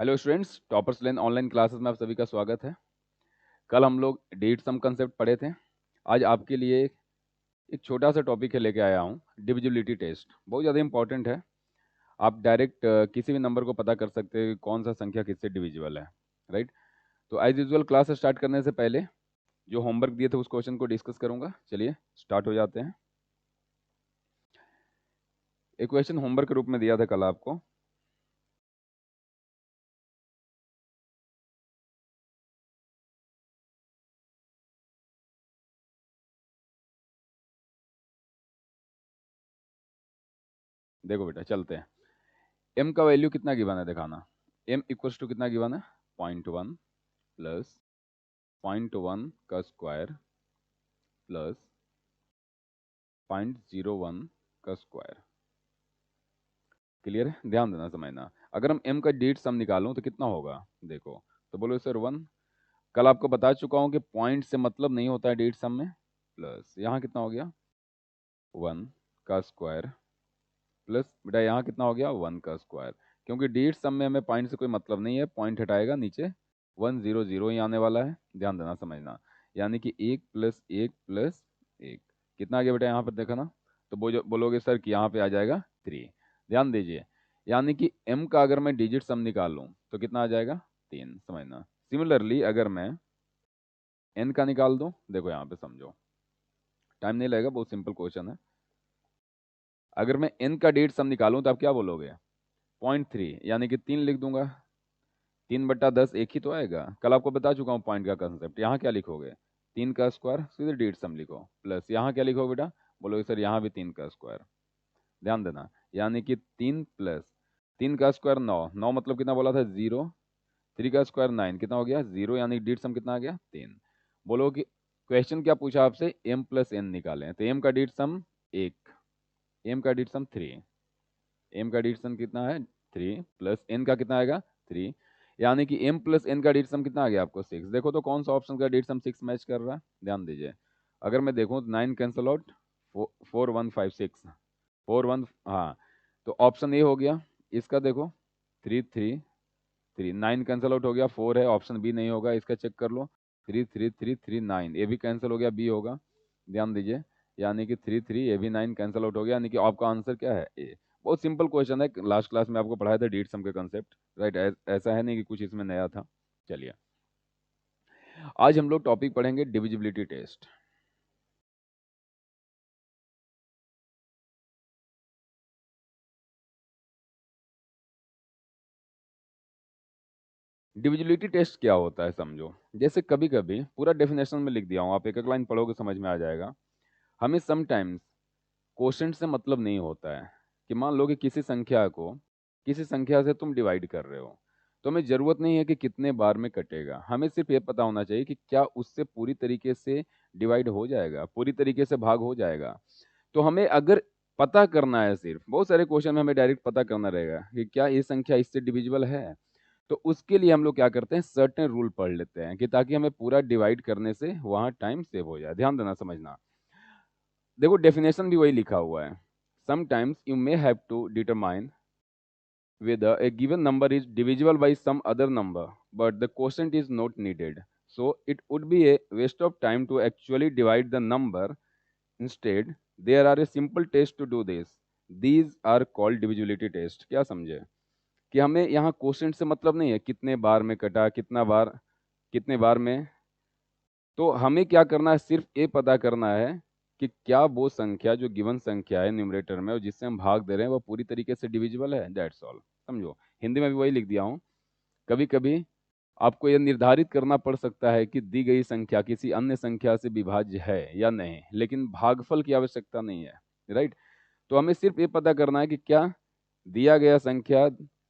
Hello students, toppers लेन online classes में आप सभी का स्वागत है। कल हम लोग डेट सम कंसेप्ट पढ़े थे। आज आपके लिए एक छोटा सा टॉपिक है लेके आया हूँ, डिविजिबिलिटी टेस्ट। बहुत ज़्यादा इंपॉर्टेंट है। आप डायरेक्ट किसी भी नंबर को पता कर सकते हैं कि कौन सा संख्या किससे डिविजिबल है, राइट। तो एज यूजुअल क्लास स्टार्ट करने से पहले जो होमवर्क दिए थे उस क्वेश्चन को डिस्कस करूँगा। चलिए स्टार्ट हो जाते हैं। एक क्वेश्चन होमवर्क के रूप में दिया था कल आपको। देखो बेटा, चलते हैं। एम का वैल्यू कितना गिवन है दिखाना। एम इक्वल्स टू कितना गिवन है, 0.1 प्लस 0.1 का स्क्वायर प्लस 0.01 का स्क्वायर। क्लियर है? ध्यान देना, समझना। अगर हम m का डेट सम निकालूं तो कितना होगा, देखो। तो बोलो सर 1। कल आपको बता चुका हूं कि पॉइंट से मतलब नहीं होता है डेट सम में। प्लस यहाँ कितना हो गया, 1 का स्क्वायर प्लस बेटा यहाँ कितना हो गया, 1 का स्क्वायर। क्योंकि डेट सम में हमें पॉइंट से कोई मतलब नहीं है, पॉइंट हटाएगा नीचे 100 ही आने वाला है। ध्यान देना, समझना। यानी कि 1 + 1 + 1 कितना आ गया बेटा यहाँ पर, देखा ना। तो बोलोगे सर कि यहाँ पे आ जाएगा 3। ध्यान दीजिए, यानी कि m का अगर मैं डिजिट सम निकाल लूँ तो कितना आ जाएगा, 3। समझना। सिमिलरली अगर मैं n का निकाल दूँ, देखो यहाँ पे समझो, टाइम नहीं लगेगा, बहुत सिंपल क्वेश्चन है। अगर मैं n का डेट सम निकालूं तो आप क्या बोलोगे, 0.3, यानी कि 3 लिख दूंगा। 3/10 एक ही तो आएगा। कल आपको बता चुका हूँ पॉइंट का कंसेप्ट। यहाँ क्या लिखोगे, 3 का स्क्वायर, सीधे डेट सम लिखो। प्लस यहाँ क्या लिखोगे बेटा, बोलोगे सर यहाँ भी 3 का स्क्वायर। ध्यान देना, यानी कि 3 प्लस 3 का स्क्वायर 9, 9 मतलब कितना बोला था, 0। 3 का स्क्वायर 9, कितना हो गया, 0, यानी डेट सम कितना आ गया, 3। बोलो कि क्वेश्चन क्या पूछा आपसे, m + n निकालें। तो m का डेट सम 1, m का डेट सम 3, m का डेट सम कितना है 3, प्लस n का कितना आएगा 3, यानी कि m + n का डेट सम कितना आ गया आपको 6। देखो तो कौन सा ऑप्शन का डेट सम 6 मैच कर रहा है, ध्यान दीजिए। अगर मैं देखूँ तो 9 कैंसल आउट, 4 1 5 6, 4 1, हाँ। तो ऑप्शन ए हो गया। इसका देखो 3 3 3, 9 कैंसल आउट हो गया, 4 है, ऑप्शन बी नहीं होगा। इसका चेक कर लो, 3 3 3 3 9, ए भी कैंसिल हो गया, बी होगा। ध्यान दीजिए, यानी कि 3 3, ए भी 9 कैंसिल आउट हो गया, यानी कि आपका आंसर क्या है, ए। बहुत सिंपल क्वेश्चन है, लास्ट क्लास में आपको पढ़ाया था डेट सम के कंसेप्ट, राइट। ऐसा है नहीं कि कुछ इसमें नया था। चलिए, आज हम लोग टॉपिक पढ़ेंगे डिविजिबिलिटी टेस्ट। डिविजिबिलिटी टेस्ट क्या होता है समझो। जैसे कभी कभी पूरा डेफिनेशन में लिख दिया हूँ, आप एक एक लाइन पढ़ोगे समझ में आ जाएगा। हमें समटाइम्स क्वोशंट से मतलब नहीं होता है। कि मान लो कि किसी संख्या से तुम डिवाइड कर रहे हो, तो हमें ज़रूरत नहीं है कि कितने बार में कटेगा। हमें सिर्फ ये पता होना चाहिए कि क्या उससे पूरी तरीके से डिवाइड हो जाएगा, पूरी तरीके से भाग हो जाएगा। तो हमें अगर पता करना है, सिर्फ बहुत सारे क्वेश्चन में हमें डायरेक्ट पता करना रहेगा कि क्या ये संख्या इससे डिविजिबल है। तो उसके लिए हम लोग क्या करते हैं, सर्टेन रूल पढ़ लेते हैं कि ताकि हमें पूरा डिवाइड करने से वहाँ टाइम सेव हो जाए। ध्यान देना, समझना। देखो डेफिनेशन भी वही लिखा हुआ है। Sometimes you may have to determine whether a given number is divisible by some other number, but the quotient is not needed. So it would be a waste of time to actually divide the number. Instead, there are a simple test to do this. These are called divisibility test. क्या समझे कि हमें यहाँ quotient से मतलब नहीं है कितने बार में कटा, कितने बार में। तो हमें क्या करना है, सिर्फ ये पता करना है कि क्या वो संख्या जो गिवन संख्या है न्यूमरेटर में और जिससे हम भाग दे रहे हैं वो पूरी तरीके से डिविजिबल है। That's all. समझो, हिंदी में भी वही लिख दिया हूँ। कभी कभी आपको यह निर्धारित करना पड़ सकता है कि दी गई संख्या किसी अन्य संख्या से विभाज्य है या नहीं, लेकिन भागफल की आवश्यकता नहीं है, राइट। तो हमें सिर्फ ये पता करना है कि क्या दिया गया संख्या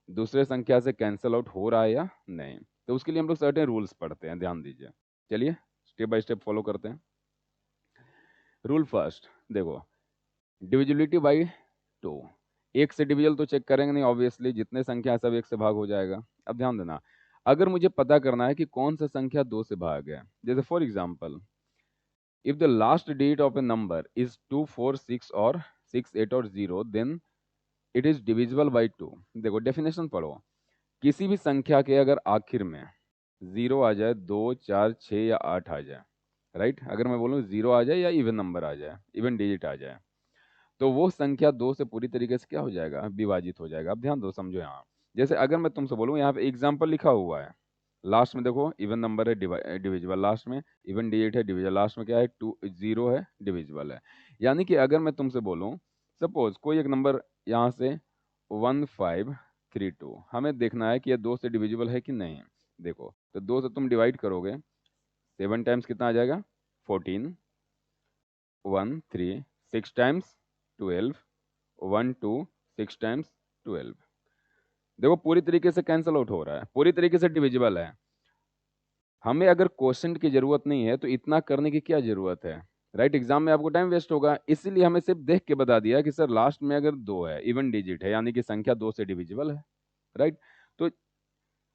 दूसरे संख्या से कैंसल आउट हो रहा है या नहीं। तो उसके लिए हम लोग सर्टेन रूल्स पढ़ते हैं, ध्यान दीजिए। चलिए स्टेप बाय स्टेप फॉलो करते हैं। रूल फर्स्ट, देखो, डिविजिबिलिटी बाई 2। एक से डिविजल तो चेक करेंगे नहीं, ऑब्वियसली जितने संख्या है सब एक से भाग हो जाएगा। अब ध्यान देना, अगर मुझे पता करना है कि कौन सा संख्या 2 से भाग है, जैसे for example if the last digit of a number is 2 4 6 और 6 8 और 0, then it is divisible by 2। देखो डेफिनेशन पढ़ो, किसी भी संख्या के अगर आखिर में 0 आ जाए, 2, 4, 6 या 8 आ जाए, राइट, अगर मैं बोलूँ 0 आ जाए या इवन नंबर आ जाए, इवन डिजिट आ जाए, तो वो संख्या 2 से पूरी तरीके से क्या हो जाएगा, विभाजित हो जाएगा। अब ध्यान दो, समझो यहाँ। जैसे अगर मैं तुमसे बोलूँ, यहाँ पे एग्जाम्पल लिखा हुआ है, लास्ट में देखो इवन नंबर है, डिविजिबल, लास्ट में इवन डिजिट है, डिविजिबल, लास्ट में क्या है, 2, 0 है, डिविजिबल है। यानी कि अगर मैं तुमसे बोलूँ, सपोज कोई एक नंबर यहाँ से 1532, हमें देखना है कि ये 2 से डिविजिबल है कि नहीं। देखो, तो 2 से तुम डिवाइड करोगे, 7 टाइम्स कितना आ जाएगा, 14, 1 3, 6 टाइम्स 12, 1 2, 6 टाइम्स 12। देखो पूरी तरीके से कैंसिल आउट हो रहा है, पूरी तरीके से डिविजिबल है। हमें अगर क्वेश्चन की जरूरत नहीं है तो इतना करने की क्या जरूरत है, राइट। एग्जाम में आपको टाइम वेस्ट होगा, इसीलिए हमें सिर्फ देख के बता दिया कि सर लास्ट में अगर 2 है, इवन डिजिट है, यानी कि संख्या 2 से डिविजिबल है, राइट। तो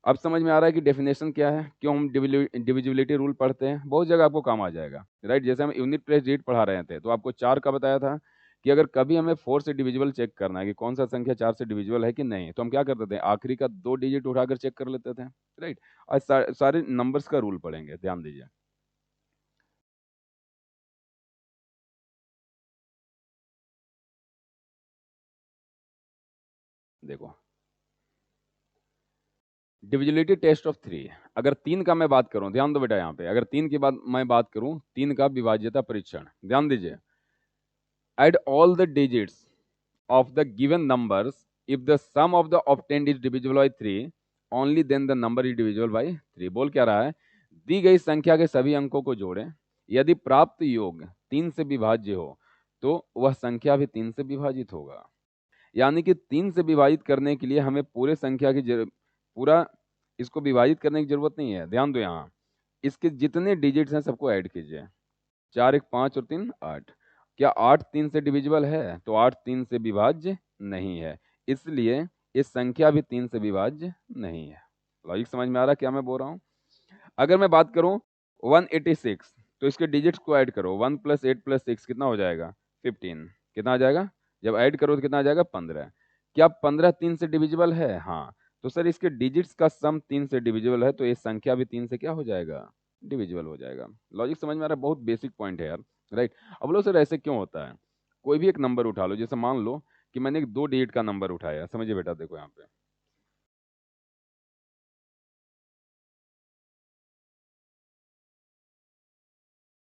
अब समझ में आ रहा है कि डेफिनेशन क्या है, क्यों हम डिविजिबिलिटी रूल पढ़ते हैं, बहुत जगह आपको काम आ जाएगा, राइट। जैसे हम यूनिट प्लेस डिजिट पढ़ा रहे थे, तो आपको 4 का बताया था कि अगर कभी हमें 4 से डिविजिबल चेक करना है कि कौन सा संख्या 4 से डिविजिबल है कि नहीं, तो हम क्या करते थे, आखिरी का 2 डिजिट उठाकर चेक कर लेते थे, राइट। आज सारे नंबर्स का रूल पढ़ेंगे, ध्यान दीजिए। देखो, डिविजिबिलिटी टेस्ट ऑफ 3, अगर 3 का मैं बात करूं, ध्यान दो बेटा, यहाँ पे अगर 3 की बात मैं बात करूं, 3 का विभाज्यता परीक्षण, ध्यान दीजिए। Add all the digits of the given numbers. If the sum of the obtained is divisible by 3, only then the number is divisible by 3। बोल क्या रहा है, दी गई संख्या के सभी अंकों को जोड़ें, यदि प्राप्त योग 3 से विभाज्य हो तो वह संख्या भी 3 से विभाजित होगा। यानी कि 3 से विभाजित करने के लिए हमें पूरे संख्या की पूरा इसको विभाजित करने की जरूरत नहीं है। ध्यान दो, यहाँ इसके जितने डिजिट्स हैं सबको ऐड कीजिए, 4 1 5 और 3 8। क्या 8 3 से डिविजिबल है, तो 8 3 से विभाज्य नहीं है, इसलिए इस संख्या भी 3 से विभाज्य नहीं है। लॉजिक समझ में आ रहा है क्या मैं बोल रहा हूँ। अगर मैं बात करूं 186, तो इसके डिजिट्स को ऐड करो, 1 + 8 + 6 कितना हो जाएगा, 15। कितना आ जाएगा, जब ऐड करो तो कितना आ जाएगा, 15। क्या 15 3 से डिविजिबल है, हाँ, तो सर इसके डिजिट्स का सम 3 से डिविजिबल है, तो ये संख्या भी 3 से क्या हो जाएगा, डिविजिबल हो जाएगा। लॉजिक समझ में आ रहा है, बहुत बेसिक पॉइंट है यार, राइट। अब बोलो सर ऐसे क्यों होता है, कोई भी एक नंबर उठा लो, जैसे मान लो कि मैंने एक 2 डिजिट का नंबर उठाया, समझिए बेटा, देखो यहाँ पे,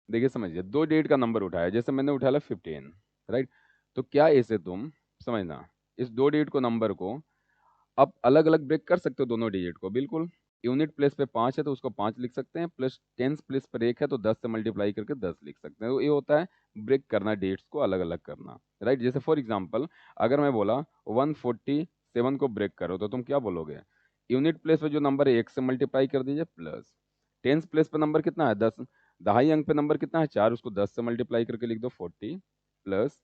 देखिए समझिए, 2 डिजिट का नंबर उठाया, जैसे मैंने उठाया 15, राइट। तो क्या इसे तुम समझना, इस 2 डिजिट को नंबर को आप अलग अलग ब्रेक कर सकते हो, दोनों डिजिट को, बिल्कुल। यूनिट प्लेस पे 5 है तो उसको 5 लिख सकते हैं, प्लस टेंस प्लेस पर 1 है तो 10 से मल्टीप्लाई करके 10 लिख सकते हैं। तो ये होता है ब्रेक करना, डिजिट्स को अलग अलग करना, राइट। जैसे फॉर एग्जाम्पल अगर मैं बोला 147 को ब्रेक करो, तो तुम क्या बोलोगे, यूनिट प्लेस पे जो नंबर है 1 से मल्टीप्लाई कर दीजिए, प्लस टेंस प्लेस पे नंबर कितना है 10, दहाई अंक पे नंबर कितना है 4, उसको 10 से मल्टीप्लाई करके लिख दो 40, प्लस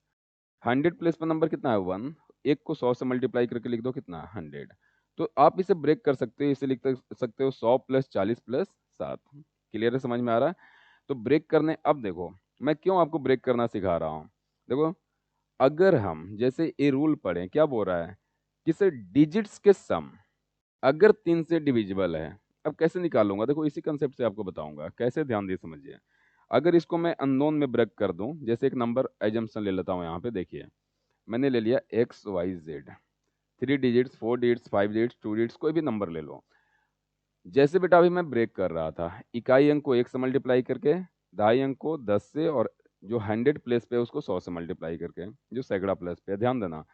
100 प्लेस पे नंबर कितना है 1, एक को 100 से मल्टीप्लाई करके लिख दो कितना, 100। तो आप इसे ब्रेक कर सकते हो, इसे सकते हो 100 + 40 + 7। क्लियर है, समझ में आ रहा है। तो ब्रेक करने, अब देखो मैं क्यों आपको ब्रेक करना सिखा रहा हूँ। देखो, अगर हम जैसे ये रूल पढ़ें, क्या बोल रहा है कि सर डिजिट्स के सम अगर 3 से डिविजिबल है, अब कैसे निकालूंगा, देखो इसी कंसेप्ट से आपको बताऊंगा कैसे, ध्यान दिए समझिए। अगर इसको मैं अननोन में ब्रेक कर दूं, जैसे एक नंबर एजम्पशन ले लेता हूं, यहाँ पे देखिए मैंने ले लिया XYZ, 3 digits, 4 digits, 5 digits, 2 digits, कोई भी नंबर ले लो। जैसे बेटा अभी मैं ब्रेक कर रहा था, इकाई अंक को 1 से मल्टीप्लाई करके, दहाई अंक को 10 से, और जो 100 प्लेस पे है उसको 100 से मल्टीप्लाई करके, जो सैकड़ा प्लेस पे है, ध्यान देना।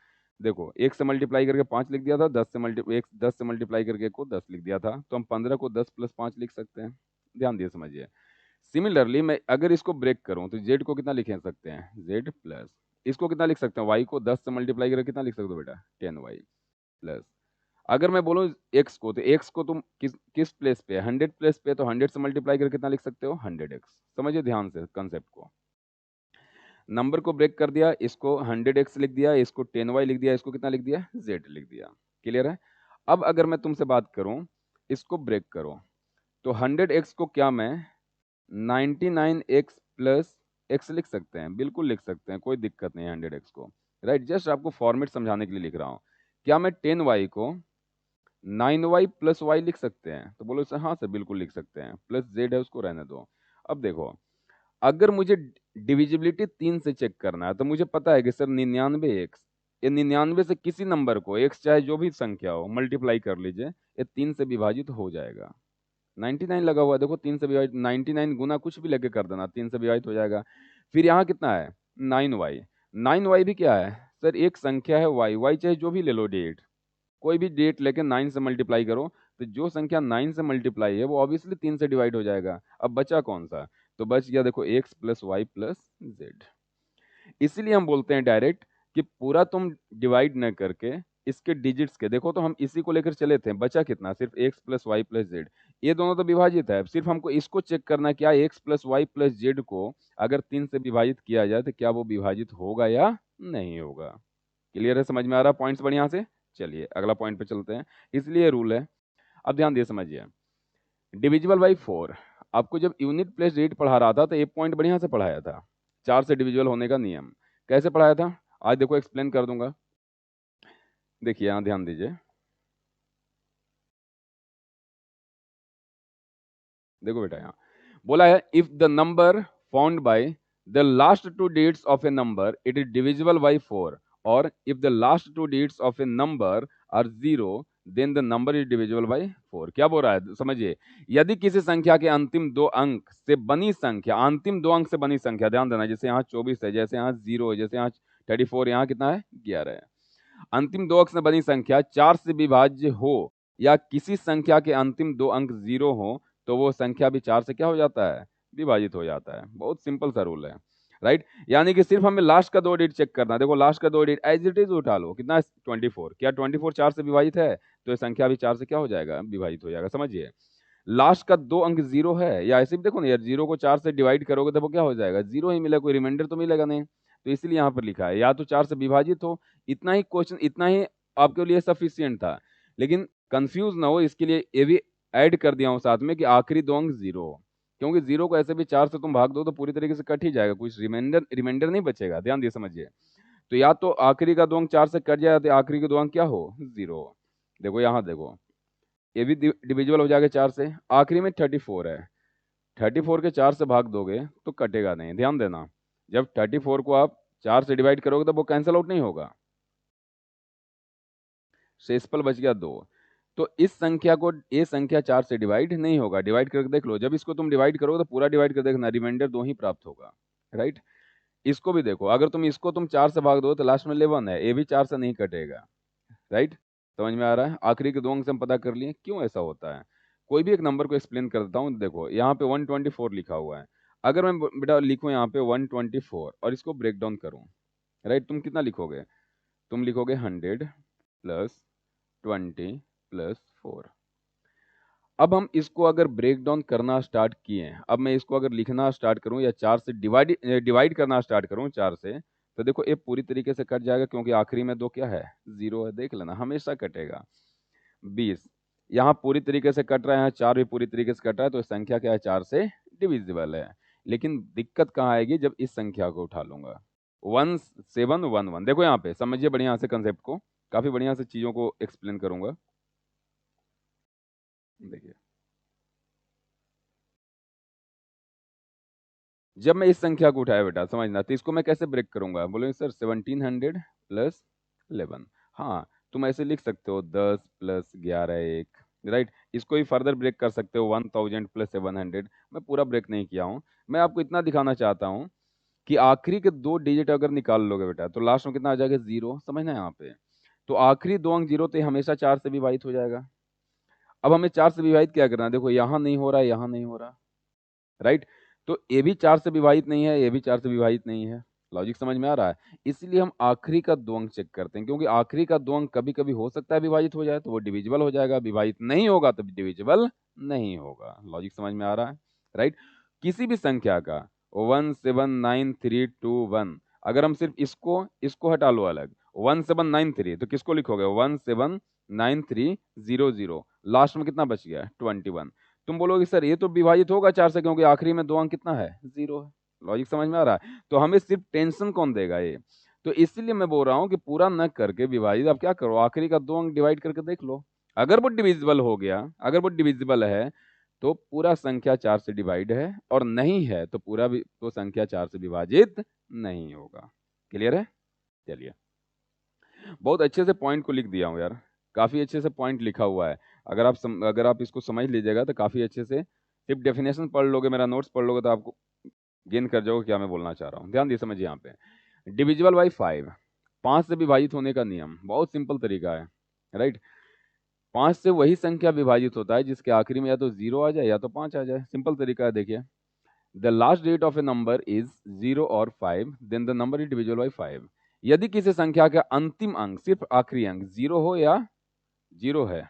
देखो 1 से मल्टीप्लाई करके 5 लिख दिया था, 10 से मल्टीप्लाई करके को 10 लिख दिया था, तो हम 15 को 10 + 5 लिख सकते हैं। ध्यान दिए समझिए। सिमिलरली मैं अगर इसको ब्रेक करूं तो जेड को कितना लिख सकते हैं, जेड प्लस, इसको कितना लिख सकते हैं, वाई को 10 से मल्टीप्लाई करके कितना लिख सकते हो बेटा, 10y प्लस। अगर मैं बोलूं एक्स को, तो एक्स को तुम किस किस प्लेस पे, 100 प्लेस पे, तो 100 से मल्टीप्लाई करके कितना लिख सकते हो, 100x। समझिए ध्यान से कंसेप्ट को, नंबर को ब्रेक कर दिया, इसको 100x लिख दिया, इसको 10y लिख दिया, इसको कितना लिख दिया, z लिख दिया। क्लियर है। अब अगर मैं तुमसे बात करूं, इसको ब्रेक करो, तो 100x को क्या मैं 99x प्लस x लिख सकते हैं, बिल्कुल लिख सकते हैं, कोई दिक्कत नहीं है 100x को, राइट। जस्ट आपको फॉर्मेट समझाने के लिए लिख रहा हूँ। क्या मैं 10y को 9y प्लस वाई लिख सकते हैं? तो बोलो सर हाँ सर बिल्कुल लिख सकते हैं, प्लस जेड है उसको रहने दो। अब देखो, अगर मुझे डिविजिबिलिटी 3 से चेक करना है तो मुझे पता है कि सर 99x, ये 99 से किसी नंबर को x चाहे जो भी संख्या हो मल्टीप्लाई कर लीजिए, ये 3 से विभाजित हो जाएगा। 99 लगा हुआ है, देखो 3 से विभाजित, 99 गुना कुछ भी लेके कर देना, 3 से विभाजित हो जाएगा। फिर यहाँ कितना है 9y, 9y भी क्या है सर, एक संख्या है y चाहे जो भी ले लो डेट, कोई भी डेट लेके 9 से मल्टीप्लाई करो, तो जो संख्या 9 से मल्टीप्लाई है वो ऑब्वियसली 3 से डिवाइड हो जाएगा। अब बचा कौन सा, तो बच गया देखो x plus Y plus Z. इसीलिए हम बोलते हैं डायरेक्ट कि पूरा तुम डिवाइड न करके इसके डिजिट्स के देखो, तो हम इसी को लेकर चले थे, बचा कितना, सिर्फ x plus Y plus Z, ये दोनों तो विभाजित है, सिर्फ हमको इसको चेक करना है, क्या x plus Y plus Z को अगर 3 से विभाजित किया जाए तो क्या वो विभाजित होगा या नहीं होगा। क्लियर है, समझ में आ रहा है पॉइंट्स बढ़िया से। चलिए अगला पॉइंट पे चलते हैं, इसलिए रूल है, अब ध्यान दिए समझिए। डिविजिबल बाई 4, आपको जब यूनिट प्लेस डिजिट पढ़ा रहा था तो एक पॉइंट बढ़िया से पढ़ाया था, 4 से डिविजिबल होने का नियम। कैसे पढ़ाया था, आज देखो एक्सप्लेन कर दूंगा। देखिए यहाँ ध्यान दीजिए, देखो बेटा यहाँ बोला है, if the number found by the last two digits of a number it is divisible by 4, और if the last two digits of a number are 0 then the number is divisible by 4। क्या बोल रहा है समझिए, यदि किसी संख्या के अंतिम 2 अंक से बनी संख्या, अंतिम 2 अंक से बनी संख्या, ध्यान देना, जैसे यहाँ 24 है, जैसे यहाँ 0 है, जैसे यहाँ 34, यहाँ कितना है 11 है, अंतिम 2 अंक से बनी संख्या 4 से विभाज्य हो या किसी संख्या के अंतिम 2 अंक 0 हो तो वो संख्या भी 4 से क्या हो जाता है, विभाजित हो जाता है। बहुत सिंपल सा रूल है, राइट। यानी कि सिर्फ हमें लास्ट का 2 डिजिट चेक करना है, देखो लास्ट का 2 डिजिट एज इट इज उठा लो, कितना है 24, क्या 24 4 से विभाजित है, तो ये संख्या भी 4 से क्या हो जाएगा, विभाजित हो जाएगा। समझिए, लास्ट का 2 अंक 0 है, या ऐसे भी देखो ना यार, 0 को 4 से डिवाइड करोगे तो वो क्या हो जाएगा, 0 ही मिलेगा, कोई रिमाइंडर तो मिलेगा नहीं, तो इसलिए यहाँ पर लिखा है या तो 4 से विभाजित हो। इतना ही क्वेश्चन, इतना ही आपके लिए सफिशियंट था, लेकिन कंफ्यूज ना हो इसके लिए ये भी ऐड कर दिया हूँ साथ में कि आखिरी 2 अंक 0 हो, क्योंकि 0 को ऐसे भी 4 से तुम भाग दो तो पूरी तरीके से कट ही जाएगा, कुछ रिमाइंडर रिमाइंडर नहीं बचेगा, ध्यान दिए समझिए। तो या तो आखिरी का 2 अंक 4 से कट जाए तो आखिरी के 2 अंक क्या हो, 0 हो। देखो यहाँ देखो, ये भी डिविजिबल हो जाएगा 4 से, आखिरी में 34 है, 34 के 4 से भाग दोगे तो कटेगा नहीं, ध्यान देना, जब 34 को आप 4 से डिवाइड करोगे तो वो कैंसिल आउट नहीं होगा, शेषफल बच गया 2। तो इस संख्या को, ये संख्या 4 से डिवाइड नहीं होगा, डिवाइड करके देख लो, जब इसको तुम डिवाइड करोगे तो पूरा डिवाइड कर देखना, रिमाइंडर 2 ही प्राप्त होगा, राइट। इसको भी देखो, अगर तुम इसको तुम 4 से भाग दो तो लास्ट में 11 है, ये भी 4 से नहीं कटेगा, राइट। समझ में आ रहा है, आखिरी के 2 अंक से हम पता कर लिए क्यों ऐसा होता है। कोई भी एक नंबर को एक्सप्लेन कर देता हूँ, देखो यहाँ पे 124 लिखा हुआ है, अगर मैं बेटा लिखूँ यहाँ पे 124 और इसको ब्रेक डाउन करूँ, राइट, तुम कितना लिखोगे, तुम लिखोगे 100 प्लस 20 प्लस 4। अब हम इसको अगर ब्रेक डाउन करना स्टार्ट किए, अब मैं इसको अगर लिखना स्टार्ट करूं या 4 से डिवाइड करना स्टार्ट करूं 4 से, तो देखो ये पूरी तरीके से कट जाएगा, क्योंकि आखिरी में 2 क्या है, 0 है, देख लेना हमेशा कटेगा। 20 यहाँ पूरी तरीके से कट रहा है, यहाँ 4 भी पूरी तरीके से कट रहा है, तो संख्या क्या है, 4 से डिविजिबल है। लेकिन दिक्कत कहाँ आएगी, जब इस संख्या को उठा लूंगा 1711। देखो यहाँ पे समझिए बढ़िया से कंसेप्ट को, काफी बढ़िया से चीजों को एक्सप्लेन करूंगा। देखिए, जब मैं इस संख्या को उठाया बेटा समझना, तो इसको मैं कैसे ब्रेक करूंगा, बोले सर 1700 प्लस 11। हाँ, तुम ऐसे लिख सकते हो 10 प्लस 11 1, राइट। इसको ही फर्दर ब्रेक कर सकते हो 1000 प्लस 700। मैं पूरा ब्रेक नहीं किया हूँ, मैं आपको इतना दिखाना चाहता हूँ कि आखिरी के 2 डिजिट अगर निकाल लोगे बेटा तो लास्ट में कितना आ जाएगा, 0, समझना है यहाँ पे। तो आखिरी 2 अंक 0 तो ये हमेशा 4 से विभाजित हो जाएगा। अब हमें 4 से विभाजित क्या करना है, देखो यहाँ नहीं हो रहा है, यहाँ नहीं हो रहा, राइट। तो ये भी 4 से विभाजित नहीं है, ये भी 4 से विभाजित नहीं है, लॉजिक समझ में आ रहा है। इसलिए हम आखिरी का 2 अंक चेक करते हैं, क्योंकि आखिरी का 2 अंक कभी कभी हो सकता है विभाजित हो जाए तो वो डिविजिबल हो जाएगा, विभाजित नहीं होगा तो डिविजिबल नहीं होगा। लॉजिक समझ में आ रहा है, राइट। किसी भी संख्या का 179321, अगर हम सिर्फ इसको इसको हटा लो अलग, 1793, तो किसको लिखोगे 179300, लास्ट में कितना बच गया 21। तुम बोलोगे सर ये तो विभाजित होगा 4 से, क्योंकि आखिरी में 2 अंक कितना है, 0 है। लॉजिक समझ में आ रहा है, तो हमें सिर्फ टेंशन कौन देगा ये, तो इसलिए मैं बोल रहा हूँ कि पूरा न करके विभाजित, अब क्या करो, आखिरी का 2 अंक डिवाइड करके देख लो, अगर वो डिविजिबल हो गया, अगर वो डिविजिबल है तो पूरा संख्या 4 से डिवाइड है, और नहीं है तो पूरा भी तो संख्या 4 से विभाजित नहीं होगा। क्लियर है? चलिए, बहुत अच्छे से पॉइंट को लिख दिया हूँ यार, काफी अच्छे से पॉइंट लिखा हुआ है। अगर आप इसको समझ लीजिएगा तो काफी अच्छे से, सिर्फ डेफिनेशन पढ़ लोगे, मेरा नोट्स पढ़ लोगे तो आपको गेन कर जाओगे क्या मैं बोलना चाह रहा हूँ। ध्यान दिए, समझिए यहाँ पे डिविजिबल बाई 5, 5 से विभाजित होने का नियम बहुत सिंपल तरीका है, राइट। 5 से वही संख्या विभाजित होता है जिसके आखिरी में या तो 0 आ जाए या तो 5 आ जाए। सिंपल तरीका है, देखिए, the last digit of a number is 0 और 5, then the number is divisible by 5। यदि किसी संख्या का अंतिम अंक, सिर्फ आखिरी अंक 0 हो या 0 है,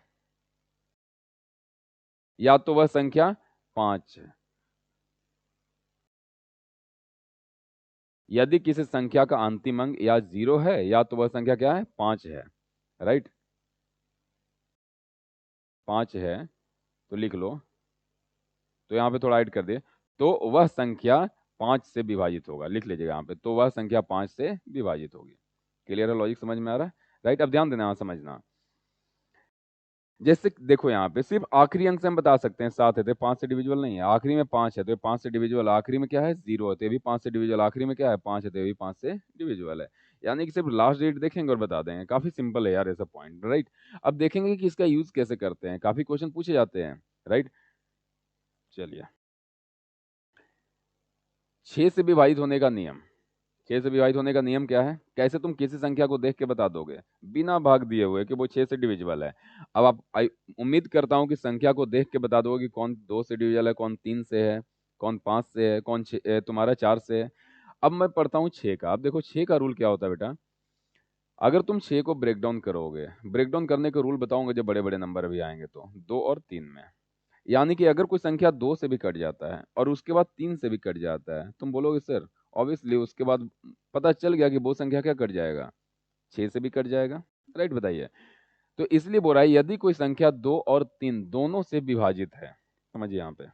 या तो वह संख्या 5 है। यदि किसी संख्या का अंतिम अंक या 0 है या तो वह संख्या क्या है, 5 है, राइट। 5 है तो लिख लो, तो यहाँ पे थोड़ा ऐड कर दे, तो वह संख्या 5 से विभाजित होगा, लिख लीजिएगा यहाँ पे, तो वह संख्या 5 से विभाजित होगी। क्लियर है? लॉजिक समझ में आ रहा है? राइट। अब ध्यान देना, यहाँ समझना, जैसे देखो यहाँ पे सिर्फ आखिरी अंक से हम बता सकते हैं 7 है तो 5 से डिविजिबल नहीं है, आखिरी में 5 है तो 5 से डिविजिबल, आखिरी में क्या है 0 है तो ये भी 5 से डिविजिबल, आखिरी में क्या है 5 है तो ये भी 5 से डिविजिबल है। यानी कि सिर्फ लास्ट डेट देखेंगे और बता देंगे। काफी सिंपल है यार ऐसा पॉइंट, राइट। अब देखेंगे कि इसका यूज कैसे करते हैं, काफी क्वेश्चन पूछे जाते हैं, राइट। चलिए, 6 से विभाजित होने का नियम, 6 से विभाजित होने का नियम क्या है, कैसे तुम किसी संख्या को देख के बता दोगे बिना भाग दिए हुए कि वो 6 से डिविजिबल है। अब आप उम्मीद करता हूं कि संख्या को देख के बता दोगे कि कौन 2 से डिविजिबल है, कौन 3 से है, कौन 5 से है, कौन तुम्हारा 4 से है। अब मैं पढ़ता हूँ 6 का। अब देखो 6 का रूल क्या होता है बेटा, अगर तुम 6 को ब्रेक डाउन करोगे, ब्रेक डाउन करने के रूल बताऊंगा जब बड़े बड़े नंबर भी आएंगे, तो 2 और 3 में, यानी कि अगर कोई संख्या 2 से भी कट जाता है और उसके बाद 3 से भी कट जाता है, तुम बोलोगे सर ऑब्वियसली उसके बाद पता चल गया कि वो संख्या क्या कट जाएगा, 6 से भी कट जाएगा, राइट। बताइए, तो इसलिए बोल रहा है यदि कोई संख्या 2 और 3 दोनों से विभाजित है, समझिए यहाँ पे,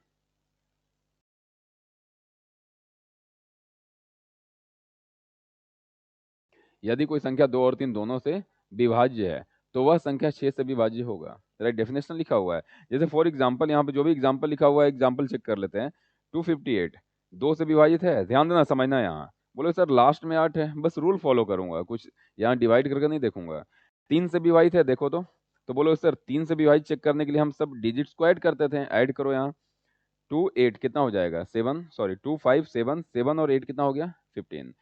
यदि कोई संख्या 2 और 3 दोनों से विभाज्य है तो वह संख्या 6 से विभाज्य होगा, राइट। डेफिनेशन लिखा हुआ है। जैसे फॉर एग्जाम्पल यहाँ पे जो भी एग्जाम्पल लिखा हुआ है, एग्जाम्पल चेक कर लेते हैं। 258 2 से विभाजित है, ध्यान देना, समझना। यहाँ बोले सर लास्ट में 8 है, बस रूल फॉलो करूंगा, कुछ यहाँ डिवाइड करके नहीं देखूंगा। 3 से विभाजित है, देखो तो बोलो सर 3 से विभाजित चेक करने के लिए हम सब डिजिट्स को ऐड करते थे, ऐड करो यहाँ। 2 8 कितना हो जाएगा, 7, सॉरी 2 5 7, 7 और 8 कितना हो गया 15।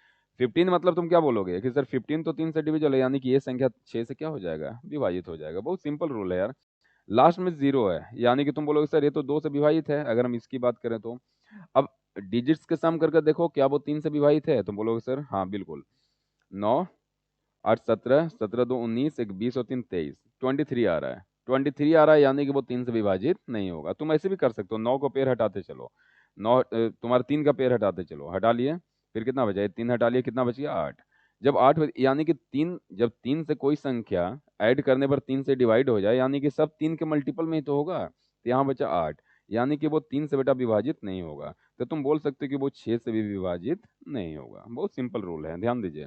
15 मतलब तुम क्या बोलोगे कि सर 15 तो 3 से डिविजिबल है, यानी कि ये संख्या 6 से क्या हो जाएगा, विभाजित हो जाएगा। बहुत सिंपल रूल है यार। लास्ट में 0 है, यानी कि तुम बोलोगे सर ये तो 2 से विभाजित है, अगर हम इसकी बात करें तो। अब डिजिट्स के सम करके देखो क्या वो 3 से विभाजित है, तुम बोलोगे सर हाँ बिल्कुल। 9 8 17, 17 2 19, एक 20 और 3 23, 23 आ रहा है, 23 आ रहा है, यानी कि वो 3 से विभाजित नहीं होगा। तुम ऐसे भी कर सकते हो, 9 को पेड़ हटाते चलो, 9 तुम्हारा 3 का पेड़ हटाते चलो, हटा लिए, फिर कितना बचा, 3 हटा लिए, कितना बच गया 8। जब 8 यानी कि 3, जब 3 से कोई संख्या ऐड करने पर 3 से डिवाइड हो जाए, यानी कि सब 3 के मल्टीपल में ही तो होगा, तो यहाँ बचा 8, यानी कि वो 3 से बेटा विभाजित नहीं होगा। तो तुम बोल सकते हो कि वो 6 से भी विभाजित नहीं होगा। बहुत सिंपल रूल है, ध्यान दीजिए।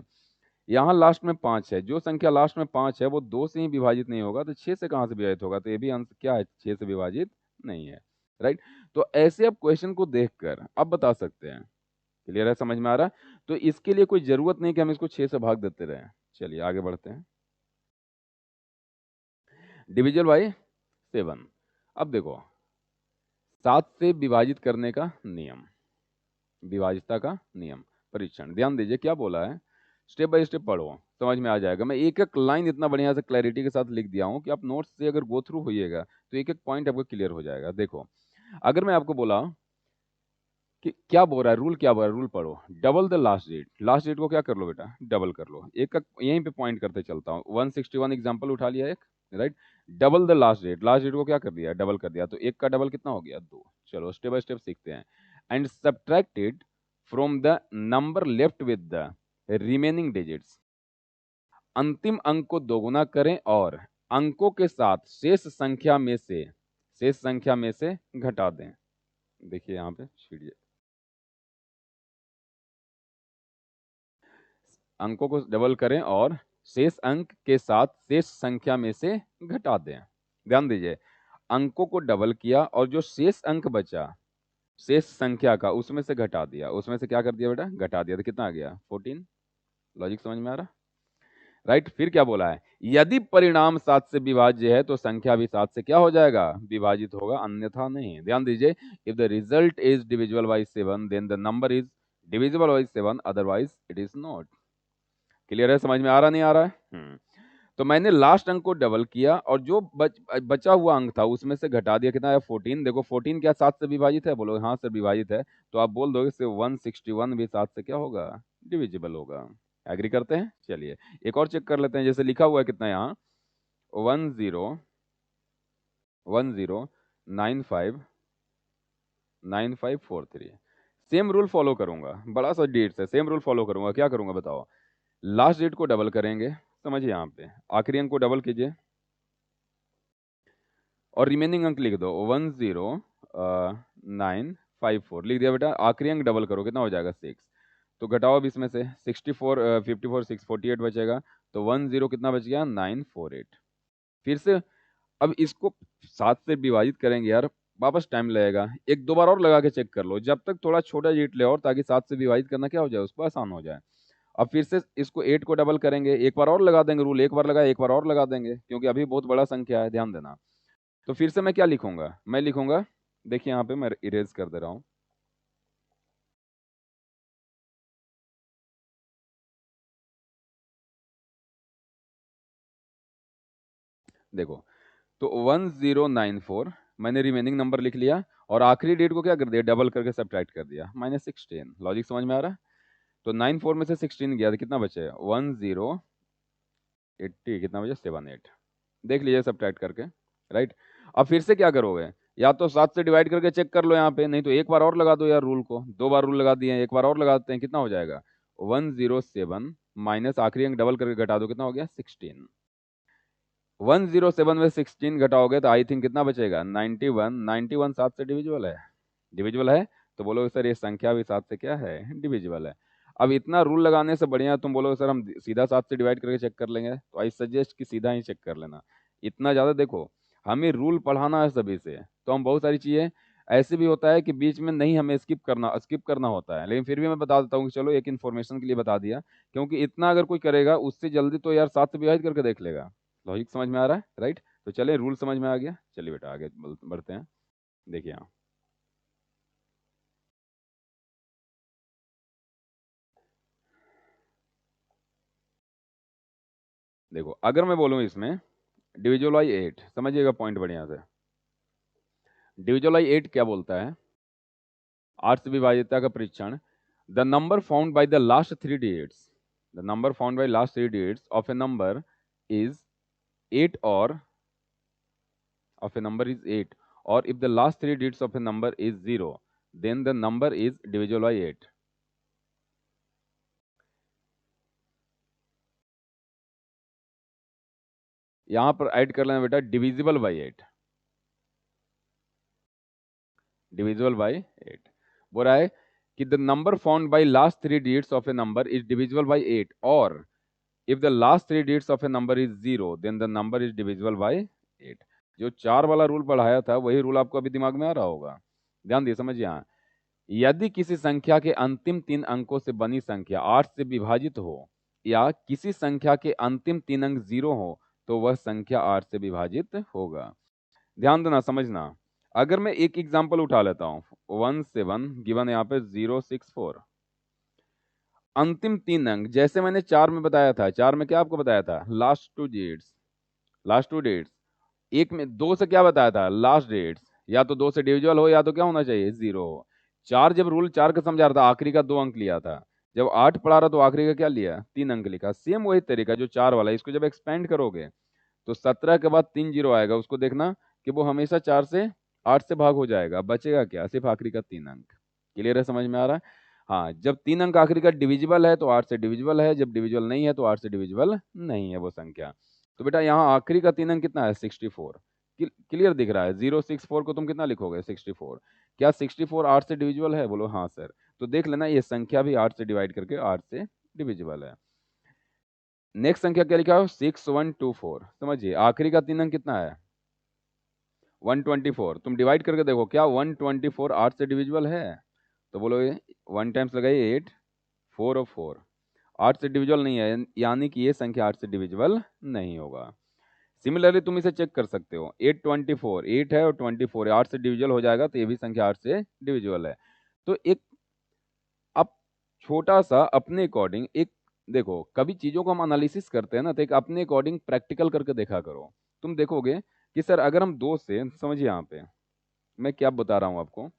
यहाँ लास्ट में 5 है, जो संख्या लास्ट में 5 है वो 2 से ही विभाजित नहीं होगा, तो 6 से कहाँ से विभाजित होगा, तो ये भी आंसर क्या है, 6 से विभाजित नहीं है, राइट। तो ऐसे आप क्वेश्चन को देखकर अब बता सकते हैं। क्लियर है, समझ में आ रहा है? तो इसके लिए कोई जरूरत नहीं कि हम इसको 6 से भाग देते रहे। चलिए आगे बढ़ते हैं। Divisible by 7। अब देखो 7 से विभाजित करने का नियम, विभाजितता का नियम, परीक्षण, ध्यान दीजिए क्या बोला है, स्टेप बाय स्टेप पढ़ो, समझ में आ जाएगा। मैं एक एक लाइन इतना बढ़िया से क्लैरिटी के साथ लिख दिया हूं कि आप नोट्स से अगर गो थ्रू होइएगा तो एक एक पॉइंट आपको क्लियर हो जाएगा। देखो, अगर मैं आपको बोला कि क्या बोल रहा है, रूल क्या बोल रहा है, रूल पढ़ो, double the last date, last date को क्या कर लो बेटा, डबल कर लो। एक एक यहीं पे पॉइंट करते चलता हूँ। 161 एग्जाम्पल उठा लिया एक, right. Double the last date, last date को क्या कर दिया, डबल कर दिया, तो एक का डबल कितना हो गया 2। चलो स्टेप बाय स्टेप सीखते हैं। And subtracted from the number left with the remaining digits, अंतिम अंक को दोगुना करें और अंकों के साथ शेष संख्या में से घटा दें। देखिए यहाँ पे छिड़िए, अंकों को डबल करें और शेष अंक के साथ शेष संख्या में से घटा दें। ध्यान दीजिए, अंकों को डबल किया और जो शेष अंक बचा शेष संख्या का उसमें से घटा दिया, उसमें से क्या कर दिया बेटा, घटा दिया, तो कितना आ गया 14। लॉजिक समझ में आ रहा, राइट। फिर क्या बोला है, यदि परिणाम 7 से विभाज्य है तो संख्या भी 7 से क्या हो जाएगा, विभाजित होगा, अन्यथा नहीं। ध्यान दीजिए, if the result is divisible by 7 then the number is divisible by 7 otherwise it is not. Clear है, समझ में आ रहा नहीं आ रहा है? तो मैंने लास्ट अंक को डबल किया और जो बचा हुआ अंक था उसमें से घटा दिया, कितना है 14। देखो 14 क्या 7 से विभाजित है, बोलो हाँ सर विभाजित है, तो आप बोल दोगे 161 भी 7 से क्या होगा, डिविजिबल होगा। एग्री करते हैं? चलिए एक और चेक कर लेते हैं, जैसे लिखा हुआ है कितना यहाँ 10959543। सेम रूल फॉलो करूंगा, बड़ा सा डेट है, सेम रूल फॉलो करूंगा। क्या करूंगा बताओ, लास्ट डेट को डबल करेंगे, समझिए यहाँ पे आखिरी अंक को डबल कीजिए और रिमेनिंग अंक लिख दो 10954 लिख दिया बेटा। आखिरी अंक डबल करो, कितना हो जाएगा 6। तो घटाओ अब इसमें से 64 54 6 48 बचेगा, तो 10 कितना बच गया 948। फिर से अब इसको 7 से विभाजित करेंगे यार, वापस टाइम लगेगा, एक दो बार और लगा के चेक कर लो, जब तक थोड़ा छोटा जीत ले, और ताकि 7 से विभाजित करना क्या हो जाए, उसको आसान हो जाए। अब फिर से इसको 8 को डबल करेंगे, एक बार और लगा देंगे रूल, एक बार लगाया एक बार और लगा देंगे, क्योंकि अभी बहुत बड़ा संख्या है, ध्यान देना। तो फिर से मैं क्या लिखूंगा, मैं लिखूंगा, देखिए यहाँ पे मैं इरेज कर दे रहा हूं, देखो तो 1094 मैंने रिमेनिंग नंबर लिख लिया और आखिरी डेट को क्या कर दिया, डबल करके सब्ट्रैक्ट कर दिया, -16। लॉजिक समझ में आ रहा है? तो 94 में से 16 गया तो कितना बचे 1080, कितना बचे 78। देख लीजिए सब्ट्रैक्ट करके, राइट। अब फिर से क्या करोगे, या तो 7 से डिवाइड करके चेक कर लो यहाँ पे, नहीं तो एक बार और लगा दो यार रूल को, दो बार रूल लगा दिए, एक बार और लगाते हैं, कितना हो जाएगा 107 माइनस आखिरी अंक डबल करके घटा दो, कितना हो गया 16। 107 में 16 घटाओगे तो आई थिंक कितना बचेगा 91। 91 7 से डिविजिबल है, डिविजिबल है, तो बोलो सर ये संख्या भी 7 से क्या है, डिविजिबल है। अब इतना रूल लगाने से बढ़िया तुम बोलो सर हम सीधा 7 से डिवाइड करके चेक कर लेंगे, तो आई सजेस्ट कि सीधा ही चेक कर लेना। इतना ज़्यादा देखो, हमें रूल पढ़ाना है सभी से, तो हम बहुत सारी चीज़ें ऐसे भी होता है कि बीच में नहीं हमें स्किप करना होता है, लेकिन फिर भी मैं बता देता हूँ कि चलो एक इन्फॉर्मेशन के लिए बता दिया, क्योंकि इतना अगर कोई करेगा उससे जल्दी तो यार 7 से डिवाइड करके देख लेगा। लॉजिक समझ में आ रहा है, राइट। तो चलिए रूल समझ में आ गया, चलिए बेटा आगे बढ़ते हैं। देखिए यहाँ देखो, अगर मैं बोलूँ इसमें डिविजिबल बाई 8, समझिएगा पॉइंट बढ़िया से। डिविजिबल बाई 8 क्या बोलता है, 8 से विभाज्यता का परीक्षण, the number found by the last 3 digits, the number found by last 3 digits of a number is 8 और of a number is 8, or if the last 3 digits of a number is 0, then the number is divisible by 8. यहां पर add कर लेना बेटा divisible by 8, divisible by 8 बोल रहा है कि the number found by last 3 digits of a number is divisible by 8, or if the last 3 digits of a number is 0, then the number is divisible by 8। जो 4 वाला rule पढ़ाया था वही rule आपको अभी दिमाग में आ रहा होगा, ध्यान दिए, समझिए यहाँ, यदि किसी संख्या के अंतिम 3 अंकों से बनी संख्या 8 से विभाजित हो या किसी संख्या के अंतिम 3 अंक 0 हो तो वह संख्या 8 से विभाजित होगा। ध्यान देना, समझना। अगर मैं एक एग्जांपल उठा लेता हूं 17 गिवन यहाँ पे 064, अंतिम 3 अंक जैसे मैंने 4 में बताया था, 4 में क्या आपको बताया था, लास्ट 2 डिजिट्स, लास्ट 2 डिजिट्स। एक में 2 से क्या बताया था, लास्ट डिजिट्स, या तो 2 से डिविजिबल हो या तो क्या होना चाहिए 0 हो। 4 जब रूल 4 का समझा रहा था, आखिरी का 2 अंक लिया था, जब 8 पढ़ा रहा तो आखिरी का क्या लिया 3 अंक लिखा। सेम वही तरीका जो 4 वाला, इसको जब एक्सपेंड करोगे तो 17 के बाद 3 जीरो आएगा, उसको देखना कि वो हमेशा 4 से 8 से भाग हो जाएगा, बचेगा क्या, सिर्फ आखिरी का 3 अंक। क्लियर है, समझ में आ रहा है? हाँ, जब 3 अंक आखिरी का डिविजिबल है तो 8 से डिविजिबल है, जब डिविजिबल नहीं है तो 8 से डिविजिबल नहीं है वो संख्या। तो बेटा यहाँ आखिरी का 3 अंक कितना है 64, क्लियर दिख रहा है। 064 को तुम कितना लिखोगे 64, क्या 64 8 से डिविजिबल है, बोलो हाँ सर। तो देख लेना ये संख्या भी 8 से डिवाइड करके 8 से डिविजिबल है। नेक्स्ट संख्या क्या लिखा है 6124, समझिए आखिरी का 3 अंक कितना है 124 तुम डिवाइड करके देखो, क्या 124 8 से डिविजिबल है? तो बोलो 1 टाइम्स लगाइए 8, 4 और 4 8 से डिविजिबल नहीं है, यानी कि ये संख्या 8 से डिविजिबल नहीं होगा। सिमिलरली तुम इसे चेक कर सकते हो, 824 8 है और 24 है, 8 से डिविजिबल हो जाएगा, तो ये भी संख्या 8 से डिविजिबल है। तो एक आप छोटा सा अपने अकॉर्डिंग एक देखो, कभी चीज़ों को हम एनालिसिस करते हैं ना, तो एक अपने अकॉर्डिंग प्रैक्टिकल करके देखा करो। तुम देखोगे कि सर अगर हम 2 से, समझिए यहाँ पे मैं क्या बता रहा हूँ आपको,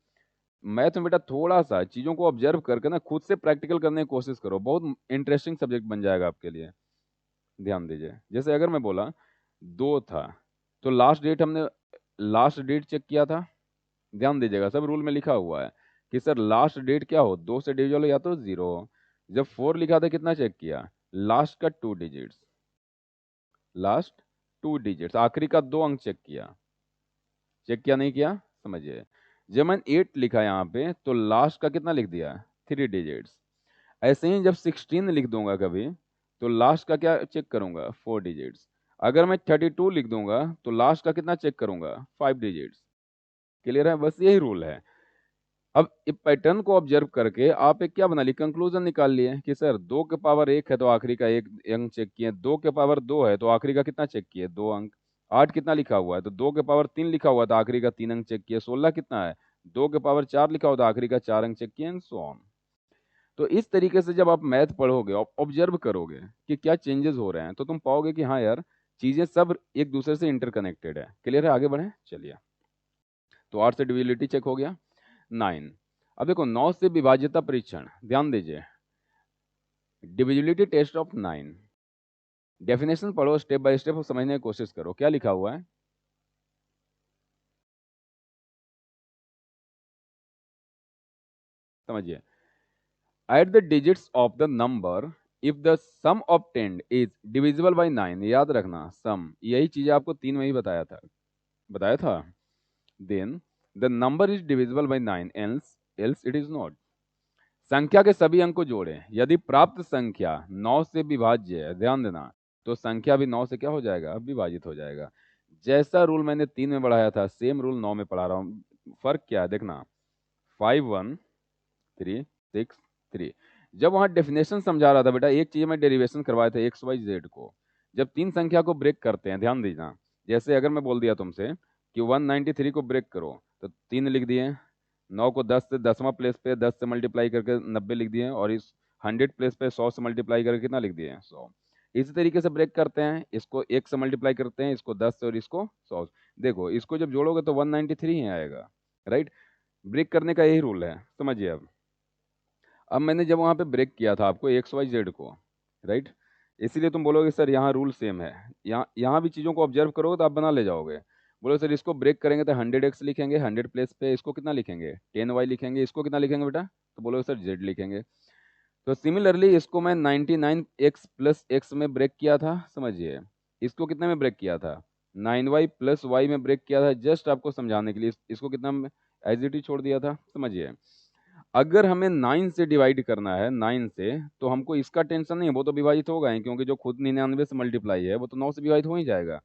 मैथ में बेटा थोड़ा सा चीज़ों को ऑब्जर्व करके ना खुद से प्रैक्टिकल करने की कोशिश करो, बहुत इंटरेस्टिंग सब्जेक्ट बन जाएगा आपके लिए। ध्यान दीजिए, जैसे अगर मैं बोला 2 था, तो लास्ट डेट चेक किया था। ध्यान दीजिएगा, सब रूल में लिखा हुआ है कि सर लास्ट डेट क्या हो, 2 से डिविजिबल हो या तो 0 हो। जब 4 लिखा था कितना चेक किया, लास्ट का 2 डिजिट्स, लास्ट 2 डिजिट्स, आखिरी का 2 अंक चेक किया। चेक किया नहीं किया, समझिए। जब मैंने 8 लिखा यहाँ पे, तो लास्ट का कितना लिख दिया, 3 डिजिट्स। ऐसे ही जब 16 लिख दूंगा कभी, तो लास्ट का क्या चेक करूंगा, 4 डिजिट्स। अगर मैं 32 लिख दूंगा, तो लास्ट का कितना चेक करूंगा, 5 डिजिट्स। क्लियर है, बस यही रूल है। अब इस पैटर्न को ऑब्जर्व करके आप एक क्या बना ली, कंक्लूजन निकाल लिए कि सर 2 के पावर 1 है तो आखिरी का 1 अंक चेक किए, 2 के पावर 2 है तो आखिरी का कितना चेक किए, 2 अंक। 8 कितना लिखा हुआ है, तो 2 के पावर 3 लिखा हुआ है तो आखिरी का 3 अंक चेक किए। 16 कितना है, 2 के पावर 4 लिखा हुआ तो आखिरी का 4 अंक चेक किए, एंड सो ऑन। तो इस तरीके से जब आप मैथ पढ़ोगे, ऑब्जर्व करोगे कि क्या चेंजेस हो रहे हैं, तो तुम पाओगे कि हाँ यार, चीजें सब एक दूसरे से इंटरकनेक्टेड है। क्लियर है, आगे बढ़े चलिए। तो 8 से डिविजिबिलिटी चेक हो गया। 9, अब देखो 9 से विभाज्यता परीक्षण, ध्यान दीजिए, डिविजिबिलिटी टेस्ट ऑफ 9, डेफिनेशन पढ़ो, स्टेप बाय स्टेप समझने की कोशिश करो, क्या लिखा हुआ है। समझिए, at the digits of the number if the sum obtained is divisible by 9, याद रखना सम, यही चीज आपको 3 में ही बताया था। Then the number is divisible by 9, else else it is not. संख्या के सभी अंक को जोड़ें, यदि प्राप्त संख्या 9 से विभाज्य है, ध्यान देना, तो संख्या भी 9 से क्या हो जाएगा, विभाजित हो जाएगा। जैसा रूल मैंने 3 में बढ़ाया था, सेम रूल 9 में पढ़ा रहा हूँ। फर्क क्या है देखना, 5 1 3 6 3। जब वहां डेफिनेशन समझा रहा था बेटा, एक चीज में डेरिवेशन करवाए थे एक्स वाई जेड को, जब 3 संख्या को ब्रेक करते हैं, ध्यान दीजिए। जैसे अगर मैं बोल दिया तुमसे कि 193 को ब्रेक करो, तो 3 लिख दिए, 9 को 10 से 10वां प्लेस पे 10 से मल्टीप्लाई करके 90 लिख दिए, और इस 100 प्लेस पे 100 से मल्टीप्लाई करके कितना लिख दिए, 100। इसी तरीके से ब्रेक करते हैं, इसको 1 से मल्टीप्लाई करते हैं, इसको 10 से और इसको 100। देखो इसको जब जोड़ोगे तो 193 ही आएगा, राइट। ब्रेक करने का यही रूल है, समझिए। अब मैंने जब वहाँ पे ब्रेक किया था आपको एक्स वाई जेड को, राइट, इसीलिए तुम बोलोगे सर यहाँ रूल सेम है, यहाँ यहाँ भी चीज़ों को ऑब्जर्व करोगे तो आप बना ले जाओगे। बोलो सर इसको ब्रेक करेंगे तो 100x लिखेंगे, 100 प्लेस पे इसको कितना लिखेंगे, 10y लिखेंगे, इसको कितना लिखेंगे बेटा, तो बोलोगे सर z लिखेंगे। तो सिमिलरली इसको मैं 99x प्लस x में ब्रेक किया था, समझिए। इसको कितने में ब्रेक किया था, 9y प्लस y में ब्रेक किया था, जस्ट आपको समझाने के लिए। इसको कितना एज इट इज छोड़ दिया था, समझिए। अगर हमें 9 से डिवाइड करना है, 9 से, तो हमको इसका टेंशन नहीं है, वो तो विभाजित होगा ही, क्योंकि जो खुद 99 से मल्टीप्लाई है वो तो 9 से विभाजित हो ही जाएगा।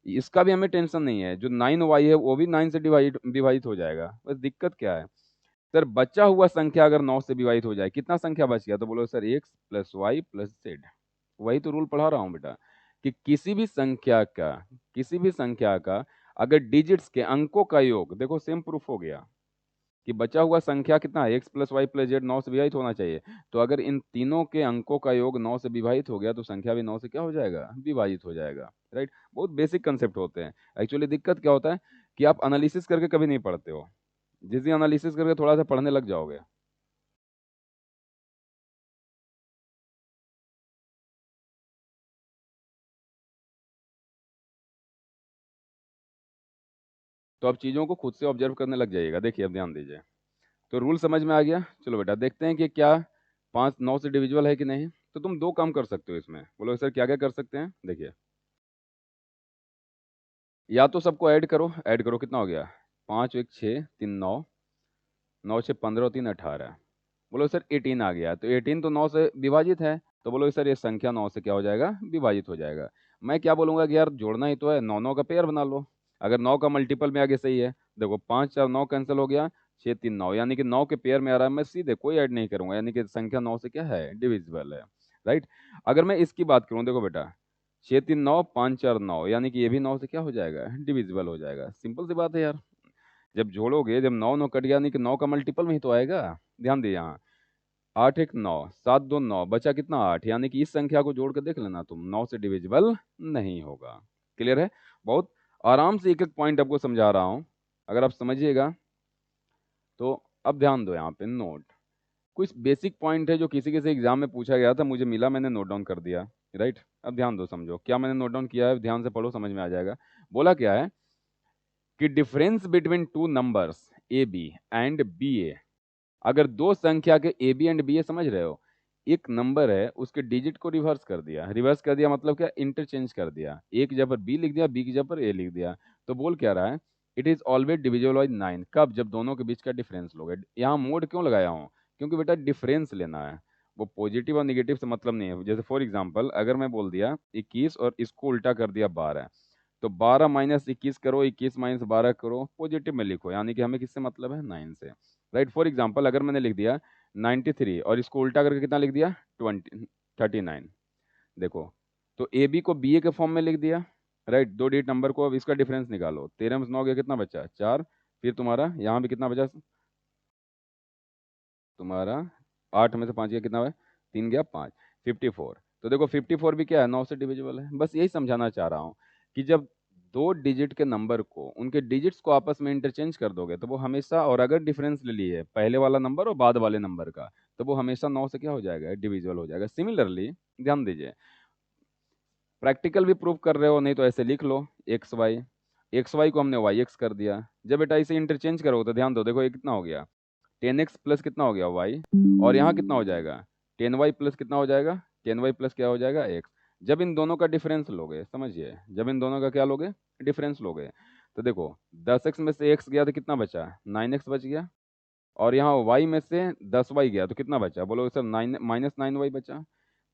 इसका भी हमें टेंशन नहीं है, जो 9y है वो भी 9 से विभाजित हो जाएगा। बस दिक्कत क्या है, सर बचा हुआ संख्या अगर 9 से विभाजित हो जाए, कितना संख्या बच गया, तो बोलो sir x plus Y plus Z. वही तो रूल पढ़ा रहा हूँ बेटा, कि किसी भी संख्या का अगर डिजिट्स के अंकों का योग, देखो सेम प्रूफ हो गया कि बचा हुआ संख्या कितना है, X plus Y plus Z 9 से विभाजित होना चाहिए। तो अगर इन तीनों के अंकों का योग 9 से विभाजित हो गया, तो संख्या भी 9 से क्या हो जाएगा, विभाजित हो जाएगा, राइट। बहुत बेसिक कंसेप्ट होते हैं। एक्चुअली दिक्कत क्या होता है कि आप एनालिसिस करके कभी नहीं पढ़ते हो, जिस दिन एनालिसिस करके थोड़ा सा पढ़ने लग जाओगे, तो आप चीज़ों को खुद से ऑब्जर्व करने लग जाइएगा। देखिए अब ध्यान दीजिए, तो रूल समझ में आ गया। चलो बेटा देखते हैं कि क्या 5 9 से डिविजिबल है कि नहीं। तो तुम 2 काम कर सकते हो इसमें। बोलो सर क्या क्या कर सकते हैं, देखिए। या तो सबको ऐड करो, कितना हो गया, 5 1 6 3 9, 9 6 15 3 18। बोलो सर 18 आ गया, तो 18 तो 9 से विभाजित है, तो बोलो सर ये संख्या 9 से क्या हो जाएगा, विभाजित हो जाएगा। मैं क्या बोलूँगा कि यार जोड़ना ही तो है, 9 9 का पेयर बना लो। अगर 9 का मल्टीपल में आगे सही है, देखो 5 4 9 कैंसिल हो गया, 6 3 9, यानी कि 9 के पेयर में आ रहा है, मैं सीधे कोई ऐड नहीं करूंगा, यानी कि संख्या 9 से क्या है, डिविजिबल है, राइट। अगर मैं इसकी बात करूं, देखो बेटा 6 3 9 5 4 9, यानी कि ये भी 9 से क्या हो जाएगा, डिविजिबल हो जाएगा। सिंपल सी बात है यार, जब जोड़ोगे, जब 9 9 कट गया, यानी कि 9 का मल्टीपल में ही तो आएगा। ध्यान दिए यहाँ, 8 1 9, 7 2 9, बचा कितना 8, यानी कि इस संख्या को जोड़ कर देख लेना तुम, 9 से डिविजिबल नहीं होगा। क्लियर है? बहुत आराम से एक एक पॉइंट आपको समझा रहा हूं, अगर आप समझिएगा तो। अब ध्यान दो यहाँ पे, नोट कुछ बेसिक पॉइंट है जो किसी किसी एग्जाम में पूछा गया था, मुझे मिला, मैंने नोट डाउन कर दिया, राइट। अब ध्यान दो, समझो क्या मैंने नोट डाउन किया है, ध्यान से पढ़ो, समझ में आ जाएगा। बोला क्या है कि difference between two numbers A B and B A, अगर दो संख्या के A B and B A, समझ रहे हो, एक नंबर है उसके डिजिट को रिवर्स कर दिया, रिवर्स कर दिया मतलब क्या, इंटरचेंज कर दिया, ए की जगह पर बी लिख दिया, बी की जगह पर ए लिख दिया, तो बोल क्या रहा है, it is always divisible by 9, कब, जब दोनों के बीच का डिफरेंस लोगे। यहाँ मोड क्यों लगाया हूँ, क्योंकि बेटा डिफरेंस लेना है, वो पॉजिटिव और निगेटिव से मतलब नहीं है। जैसे फॉर एग्जाम्पल, अगर मैं बोल दिया 21 और इसको उल्टा कर दिया 12, तो 12 माइनस 21 करो, 21 माइनस 12 करो, पॉजिटिव में लिखो, यानी कि हमें किससे मतलब है, 9 से, राइट। फॉर एग्जाम्पल, अगर मैंने लिख दिया 93 और इसको उल्टा करके कितना लिख दिया, 39, देखो, तो ए बी को बी ए के फॉर्म में लिख दिया, राइट। दो डिजिट नंबर को, अब इसका डिफरेंस निकालो, 13 में 9 गया, कितना बचा, 4, फिर तुम्हारा यहाँ भी कितना बचा, तुम्हारा 8 में से 5 गया, कितना है, 3 गया 5, 54। तो देखो 54 भी क्या है, 9 से डिविजिबल है। बस यही समझाना चाह रहा हूँ कि जब दो डिजिट के नंबर को, उनके डिजिट्स को आपस में इंटरचेंज कर दोगे तो वो हमेशा, और अगर डिफरेंस ले लिए पहले वाला नंबर और बाद वाले नंबर का, तो वो हमेशा 9 से क्या हो जाएगा, डिविजिबल हो जाएगा। सिमिलरली ध्यान दीजिए, प्रैक्टिकल भी प्रूव कर रहे हो, नहीं तो ऐसे लिख लो, एक्स वाई को हमने वाई एक्स कर दिया। जब बेटा इसे इंटरचेंज करोगे तो ध्यान दो, देखो ये कितना हो गया, 10x प्लस कितना हो गया, वाई, और यहाँ कितना हो जाएगा, 10y प्लस कितना हो जाएगा, 10y प्लस क्या हो जाएगा, x। जब इन दोनों का डिफरेंस लोगे, समझिए, जब इन दोनों का क्या लोगे, डिफरेंस लोगे, तो देखो 10x में से x गया तो कितना बचा, 9x बच गया, और यहाँ y में से 10y गया तो कितना बचा, बोलो सर 9 माइनस 9y बचा।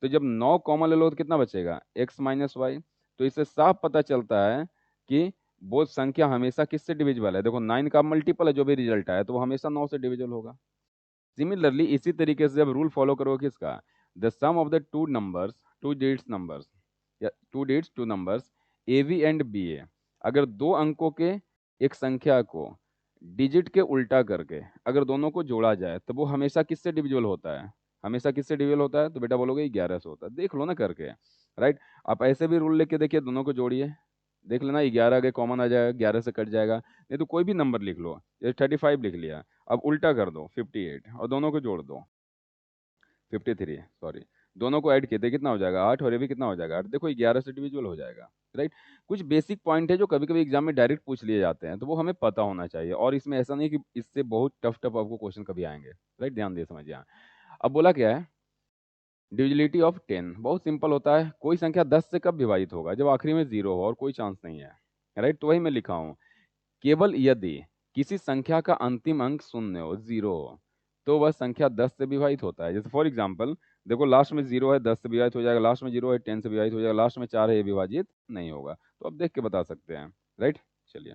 तो जब 9 कॉमन ले लो तो कितना बचेगा, x माइनस वाई। तो इससे साफ पता चलता है कि वो संख्या हमेशा किससे डिविजिबल है, देखो 9 का मल्टीपल है जो भी रिजल्ट आया, तो वो हमेशा 9 से डिविजिबल होगा। सिमिलरली इसी तरीके से जब रूल फॉलो करोगे किसका, the sum of the two numbers, two digits numbers, या two digits two numbers A B and B A, अगर दो अंकों के एक संख्या को डिजिट के उल्टा करके अगर दोनों को जोड़ा जाए तो वो हमेशा किससे डिविजिबल होता है, हमेशा किससे डिविजिबल होता है, तो बेटा बोलोगे 11 से होता है, देख लो ना करके, राइट। आप ऐसे भी रूल लेके देखिए, दोनों को जोड़िए, देख लेना 11 आगे कॉमन आ जाएगा, 11 से कट जाएगा, नहीं तो कोई भी नंबर लिख लो, जैसे 35 लिख लिया, अब उल्टा कर दो 58 और दोनों को जोड़ दो 53, सॉरी, दोनों को ऐड किए थे, कितना हो जाएगा 8, और ये भी कितना हो जाएगा 8, देखो 11 से डिविजिबल हो जाएगा, राइट। कुछ बेसिक पॉइंट है जो कभी कभी एग्जाम में डायरेक्ट पूछ लिए जाते हैं, तो वो हमें पता होना चाहिए, और इसमें ऐसा नहीं कि इससे बहुत टफ टफ आपको क्वेश्चन कभी आएंगे, राइट। ध्यान दिए, समझिए। अब बोला क्या है, डिविजिबिलिटी ऑफ 10 बहुत सिंपल होता है, कोई संख्या 10 से कब विभाजित होगा, जब आखिरी में 0 हो और कोई चांस नहीं है, राइट। तो वही मैं लिखा हूँ, केवल यदि किसी संख्या का अंतिम अंक शून्य हो, 0 हो, तो वह संख्या 10 से विभाजित होता है। जैसे फॉर एग्जाम्पल, देखो लास्ट में 0 है, 10 से विभाजित हो जाएगा, लास्ट में 0 है, 10 से विभाजित हो जाएगा, लास्ट में 4 है, ये विभाजित नहीं होगा। तो अब देख के बता सकते हैं, राइट। चलिए,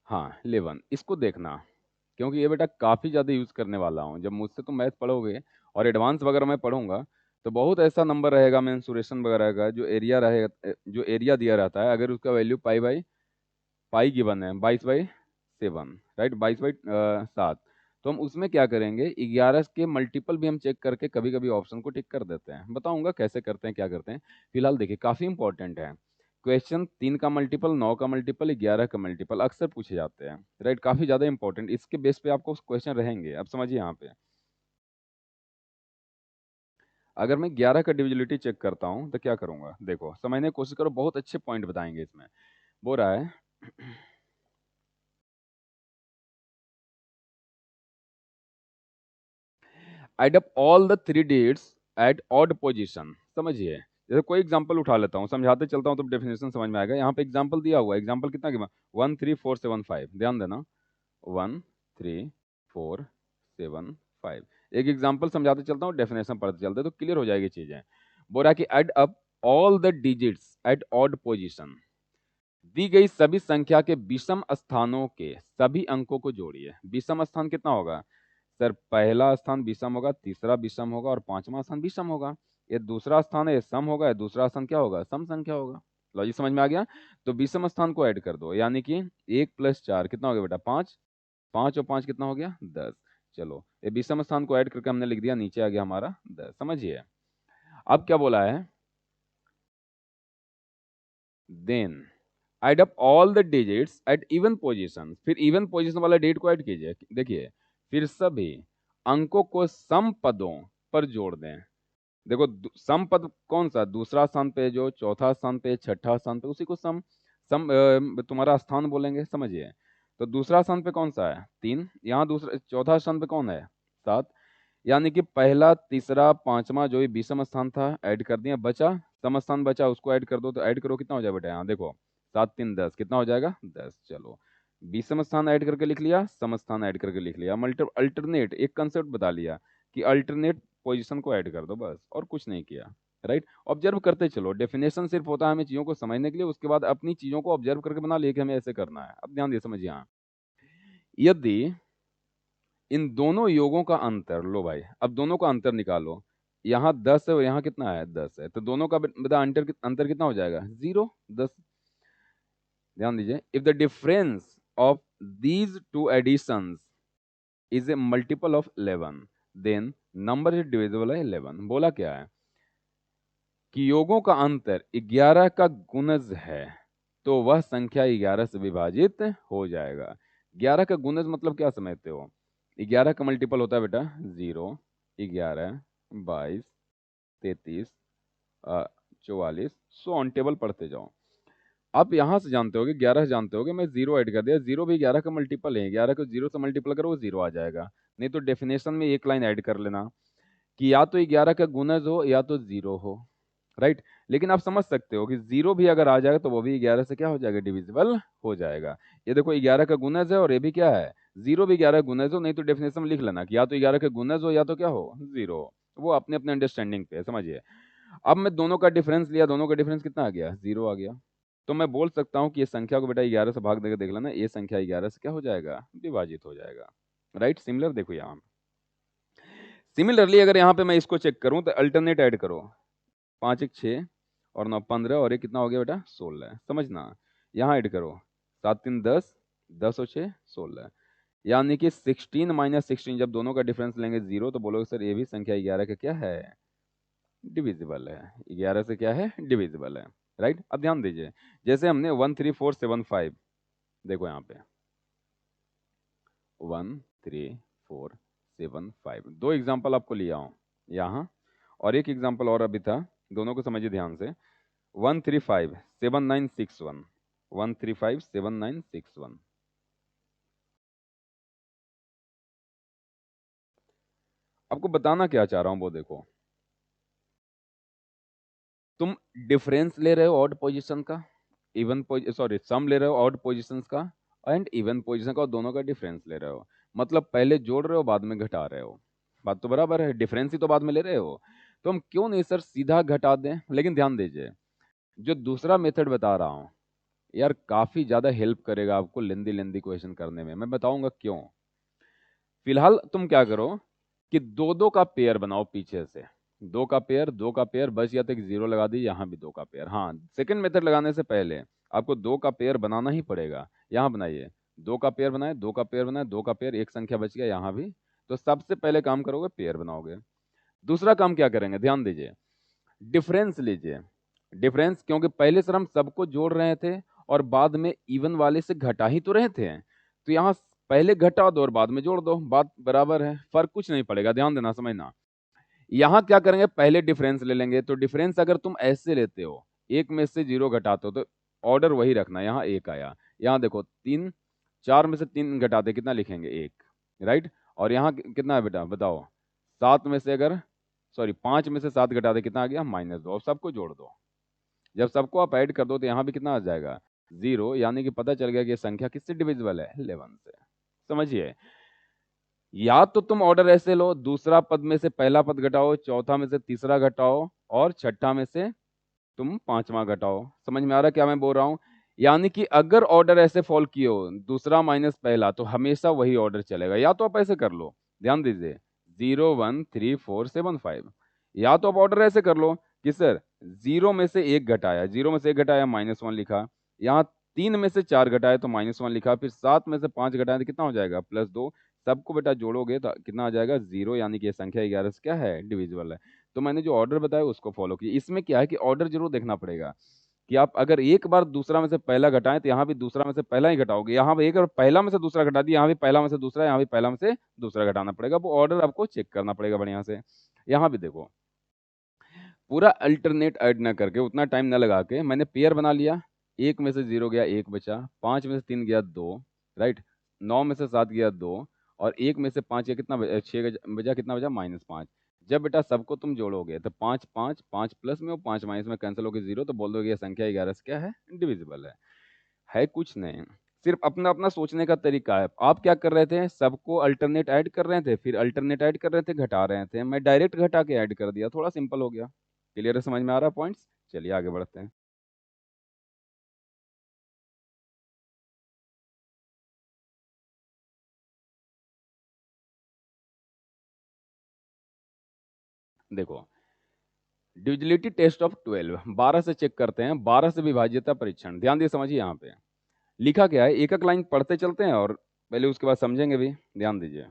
हाँ 11, इसको देखना, क्योंकि ये बेटा काफ़ी ज़्यादा यूज़ करने वाला हूँ, जब मुझसे तुम मैथ पढ़ोगे और एडवांस वगैरह मैं पढ़ूंगा, तो बहुत ऐसा नंबर रहेगा मेंसुरेशन वगैरह का, जो एरिया रहेगा, जो एरिया दिया रहता है, अगर उसका value pi by pi given है 22/7, राइट, 22/7, तो हम उसमें क्या करेंगे, 11 के मल्टीपल भी हम चेक करके कभी कभी ऑप्शन को टिक कर देते हैं, बताऊंगा कैसे करते हैं, क्या करते हैं। फिलहाल देखिए, काफ़ी इंपॉर्टेंट है क्वेश्चन, 3 का मल्टीपल, 9 का मल्टीपल, 11 का मल्टीपल अक्सर पूछे जाते हैं, राइट, काफ़ी ज़्यादा इंपॉर्टेंट, इसके बेस पे आपको क्वेश्चन रहेंगे। अब समझिए यहाँ पे, अगर मैं 11 का डिविजिबिलिटी चेक करता हूँ तो क्या करूंगा, देखो समझने की कोशिश करो, बहुत अच्छे पॉइंट बताएंगे इसमें। बोल रहा है add up all the three digits at odd position, समझिए। जैसे कोई एग्जांपल उठा लेता हूँ, समझाते चलता हूँ तो डेफिनेशन समझ में आएगा। यहाँ पे एग्जांपल दिया हुआ है, एग्जांपल कितना क्या, 1 3 4 7 5, ध्यान देना, 1 3 4 7 5, एक एग्जांपल समझाते चलता हूँ, डेफिनेशन पढ़ते चलते तो क्लियर हो जाएगी चीजें। बोल रहा है कि add up all the digits at odd position, दी गई सभी संख्या के विषम स्थानों के सभी अंकों को जोड़िए। विषम स्थान कितना होगा सर? पहला स्थान विषम होगा, तीसरा विषम होगा और पांचवा स्थान विषम होगा। ये दूसरा स्थान है, ये सम होगा, ये दूसरा स्थान क्या होगा? सम संख्या होगा। लॉजिक समझ में आ गया? तो विषम स्थान को ऐड कर दो, यानी कि 1 + 4 कितना हो गया बेटा? 5। 5 और 5 कितना हो गया? 10। चलो ये विषम स्थान को ऐड करके हमने लिख दिया, नीचे आ गया हमारा 10। समझिए अब क्या बोला है? Then add up all the digits at even position. फिर इवन पोजीशन वाला डिजिट को ऐड कीजिए। देखिए फिर सभी अंकों को सम पदों पर जोड़ दें। देखो सम पद कौन सा? दूसरा स्थान पे, जो चौथा स्थान पे, छठा स्थान पे, उसी को सम सम तुम्हारा स्थान बोलेंगे। समझिए तो दूसरा स्थान पे कौन सा है? 3। यहाँ दूसरा चौथा स्थान पे कौन है? 7। यानी कि पहला, तीसरा, पांचवा जो ये विषम स्थान था ऐड कर दिया, बचा सम स्थान बचा, उसको ऐड कर दो। तो ऐड करो कितना हो जाए बेटा? यहाँ देखो 7 3 10 कितना हो जाएगा? 10। चलो विषम स्थान ऐड करके लिख लिया, सम स्थान ऐड करके लिख लिया। अल्टरनेट एक कंसेप्ट बता लिया कि अल्टरनेट पोजीशन को ऐड कर दो, बस और कुछ नहीं किया। राइट? ऑब्जर्व करते चलो। डेफिनेशन सिर्फ होता है हमें चीजों को समझने के लिए, उसके बाद अपनी चीजों को ऑब्जर्व करके बना लिए कि हमें ऐसे करना है। अब ध्यान दिए समझिए। हाँ यदि इन दोनों योगों का अंतर, लो भाई अब दोनों का अंतर निकालो। यहाँ 10 है और यहाँ कितना है? 10 है। तो दोनों का बता अंतर कितना हो जाएगा? 0 10। ध्यान दीजिए, if the difference of these two additions is a multiple of 11 then number is divisible by 11। बोला क्या है कि योगों का अंतर 11 का गुणज है तो वह संख्या 11 से विभाजित हो जाएगा। 11 का गुणज मतलब क्या समझते हो? 11 का मल्टीपल होता है बेटा 0, 11, 22, 33, 44, सो ऑन टेबल पढ़ते जाओ। आप यहाँ से जानते होगे, 11 से जानते होगे, मैं 0 ऐड कर दिया। 0 भी 11 का मल्टीपल है, 11 को 0 से मल्टीपल करो वो 0 आ जाएगा। नहीं तो डेफिनेशन में एक लाइन ऐड कर लेना कि या तो 11 का गुणज हो या तो 0 हो। राइट? लेकिन आप समझ सकते हो कि 0 भी अगर आ जाएगा तो वो भी 11 से क्या हो जाएगा? डिविजिबल हो जाएगा। ये देखो 11 का गुणज है और ये भी क्या है? 0 भी 11 गुणज हो। नहीं तो डेफिनेशन में लिख लेना कि या तो 11 का गुणज हो या तो क्या हो? 0। वो अपने अपने अंडरस्टैंडिंग पे है। समझिए अब मैं दोनों का डिफरेंस लिया, दोनों का डिफरेंस कितना आ गया? 0 आ गया। तो मैं बोल सकता हूँ कि ये संख्या को बेटा 11 से भाग देकर देख लेना, ये संख्या 11 से क्या हो जाएगा? विभाजित हो जाएगा। राइट? सिमिलर देखो यहाँ। सिमिलरली अगर यहाँ पे मैं इसको चेक करूँ तो अल्टरनेट ऐड करो। 5 1 6 और 9 15 और ये कितना हो गया बेटा? 16। समझना यहाँ ऐड करो, 7 3 10, 10 और 6 16। यानी कि 16 - 16 जब दोनों का डिफरेंस लेंगे 0 तो बोलोगे सर ये भी संख्या 11 का क्या है? डिविजिबल है। 11 से क्या है? डिविजिबल है। राइट? अब ध्यान दीजिए, जैसे हमने 1 3 4 7 5, देखो यहाँ पे 1 3 4 7 5 दो एग्जाम्पल आपको लिया हूँ यहाँ, और एक एग्जाम्पल और अभी था, दोनों को समझिए ध्यान से। 1 3 5 7 9 6 1, 1 3 5 7 9 6 1। आपको बताना क्या चाह रहा हूँ वो देखो, तुम डिफरेंस ले रहे हो ऑड पोजीशन का, इवन सॉरी सम ले रहे हो ऑड पोजीशंस का एंड इवन पोजीशन का, और दोनों का डिफरेंस ले रहे हो। मतलब पहले जोड़ रहे हो बाद में घटा रहे हो। बात तो बराबर है, डिफरेंस ही तो बाद में ले रहे हो। तो हम क्यों नहीं सर सीधा घटा दें? लेकिन ध्यान दीजिए, जो दूसरा मेथड बता रहा हूँ यार काफी ज्यादा हेल्प करेगा आपको लेंदी लेंदी क्वेश्चन करने में। मैं बताऊंगा क्यों। फिलहाल तुम क्या करो कि दो दो का पेयर बनाओ पीछे से, दो का पेयर बस, या तो एक जीरो लगा दी, यहाँ भी दो का पेयर। हाँ सेकंड मेथड लगाने से पहले आपको दो का पेयर बनाना ही पड़ेगा। यहाँ बनाइए, दो का पेयर बनाए, दो का पेयर बनाए, दो का पेयर, एक संख्या बच गया यहाँ भी। तो सबसे पहले काम करोगे पेयर बनाओगे। दूसरा काम क्या करेंगे? ध्यान दीजिए, डिफरेंस लीजिए। डिफरेंस क्योंकि पहले सर हम सबको जोड़ रहे थे और बाद में इवन वाले से घटा ही तो रहे थे, तो यहाँ पहले घटा दो और बाद में जोड़ दो, बात बराबर है, फर्क कुछ नहीं पड़ेगा। ध्यान देना, समझना। यहाँ क्या करेंगे? पहले डिफरेंस ले लेंगे। तो डिफरेंस अगर तुम ऐसे लेते हो, एक में से जीरो घटाते हो, तो ऑर्डर वही रखना। यहाँ एक आया, यहाँ देखो 3, 4 में से 3 घटाते कितना लिखेंगे? 1। राइट? और यहाँ कितना है बेटा बताओ? 7 में से अगर सॉरी 5 में से 7 घटाते कितना आ गया? -2। और सबको जोड़ दो। जब सबको आप ऐड कर दो तो यहाँ भी कितना आ जाएगा? 0। यानी कि पता चल गया कि ये संख्या किससे डिविजिबल है? 11 से। समझिए, या तो तुम ऑर्डर ऐसे लो, दूसरा पद में से पहला पद घटाओ, चौथा में से तीसरा घटाओ और छठा में से तुम पांचवा घटाओ। समझ में आ रहा है क्या मैं बोल रहा हूं? यानी कि अगर ऑर्डर ऐसे फॉल किए हो, दूसरा माइनस पहला, तो हमेशा वही ऑर्डर चलेगा। या तो आप ऐसे कर लो, ध्यान दीजिए 0 1 3 4 7 5, या तो आप ऑर्डर ऐसे कर लो कि सर 0 में से 1 घटाया, 0 में से 1 घटाया -1 लिखा, यहाँ 3 में से 4 घटाया तो -1 लिखा, फिर 7 में से 5 घटाया तो कितना हो जाएगा +2। सबको बेटा जोड़ोगे तो कितना आ जाएगा 0, यानी कि ये संख्या 11 से क्या है, डिविजिबल है। तो मैंने जो ऑर्डर बताया उसको फॉलो किया। इसमें क्या है कि ऑर्डर जरूर देखना पड़ेगा कि आप अगर एक बार दूसरा में से पहला घटाएं तो यहाँ भी दूसरा में से पहला ही घटाओगे। यहाँ पे एक बार पहला में से दूसरा घटा दिया, यहाँ भी पहला में से दूसरा, यहाँ भी पहला में से दूसरा घटाना पड़ेगा। वो ऑर्डर आपको चेक करना पड़ेगा बढ़िया से। यहाँ भी देखो, पूरा अल्टरनेट ऐड ना करके, उतना टाइम ना लगा के मैंने पेयर बना लिया। 1 में से 0 गया, 1 बचा, 5 में से 3 गया 2, राइट, 9 में से 7 गया 2, और 1 में से 5 गया, कितना 6 बचा, कितना बचा -5। जब बेटा सबको तुम जोड़ोगे तो 5 5 5 प्लस में और 5 माइनस में कैंसिल होकर 0, तो बोल दोगे ये संख्या 11 से क्या है, डिविजिबल है कुछ नहीं। सिर्फ अपना अपना सोचने का तरीका है। आप क्या कर रहे थे, सबको अल्टरनेट ऐड कर रहे थे, फिर अल्टरनेट ऐड कर रहे थे, घटा रहे थे। मैं डायरेक्ट घटा के ऐड कर दिया, थोड़ा सिंपल हो गया। क्लियर है, समझ में आ रहा है पॉइंट्स? चलिए आगे बढ़ते हैं। देखो, डिविजिबिलिटी टेस्ट ऑफ 12, 12 से चेक करते हैं, 12 से विभाज्यता परीक्षण। ध्यान दिए, समझिए यहाँ पे लिखा क्या है, एक एक लाइन पढ़ते चलते हैं और पहले उसके बाद समझेंगे भी। ध्यान दीजिए,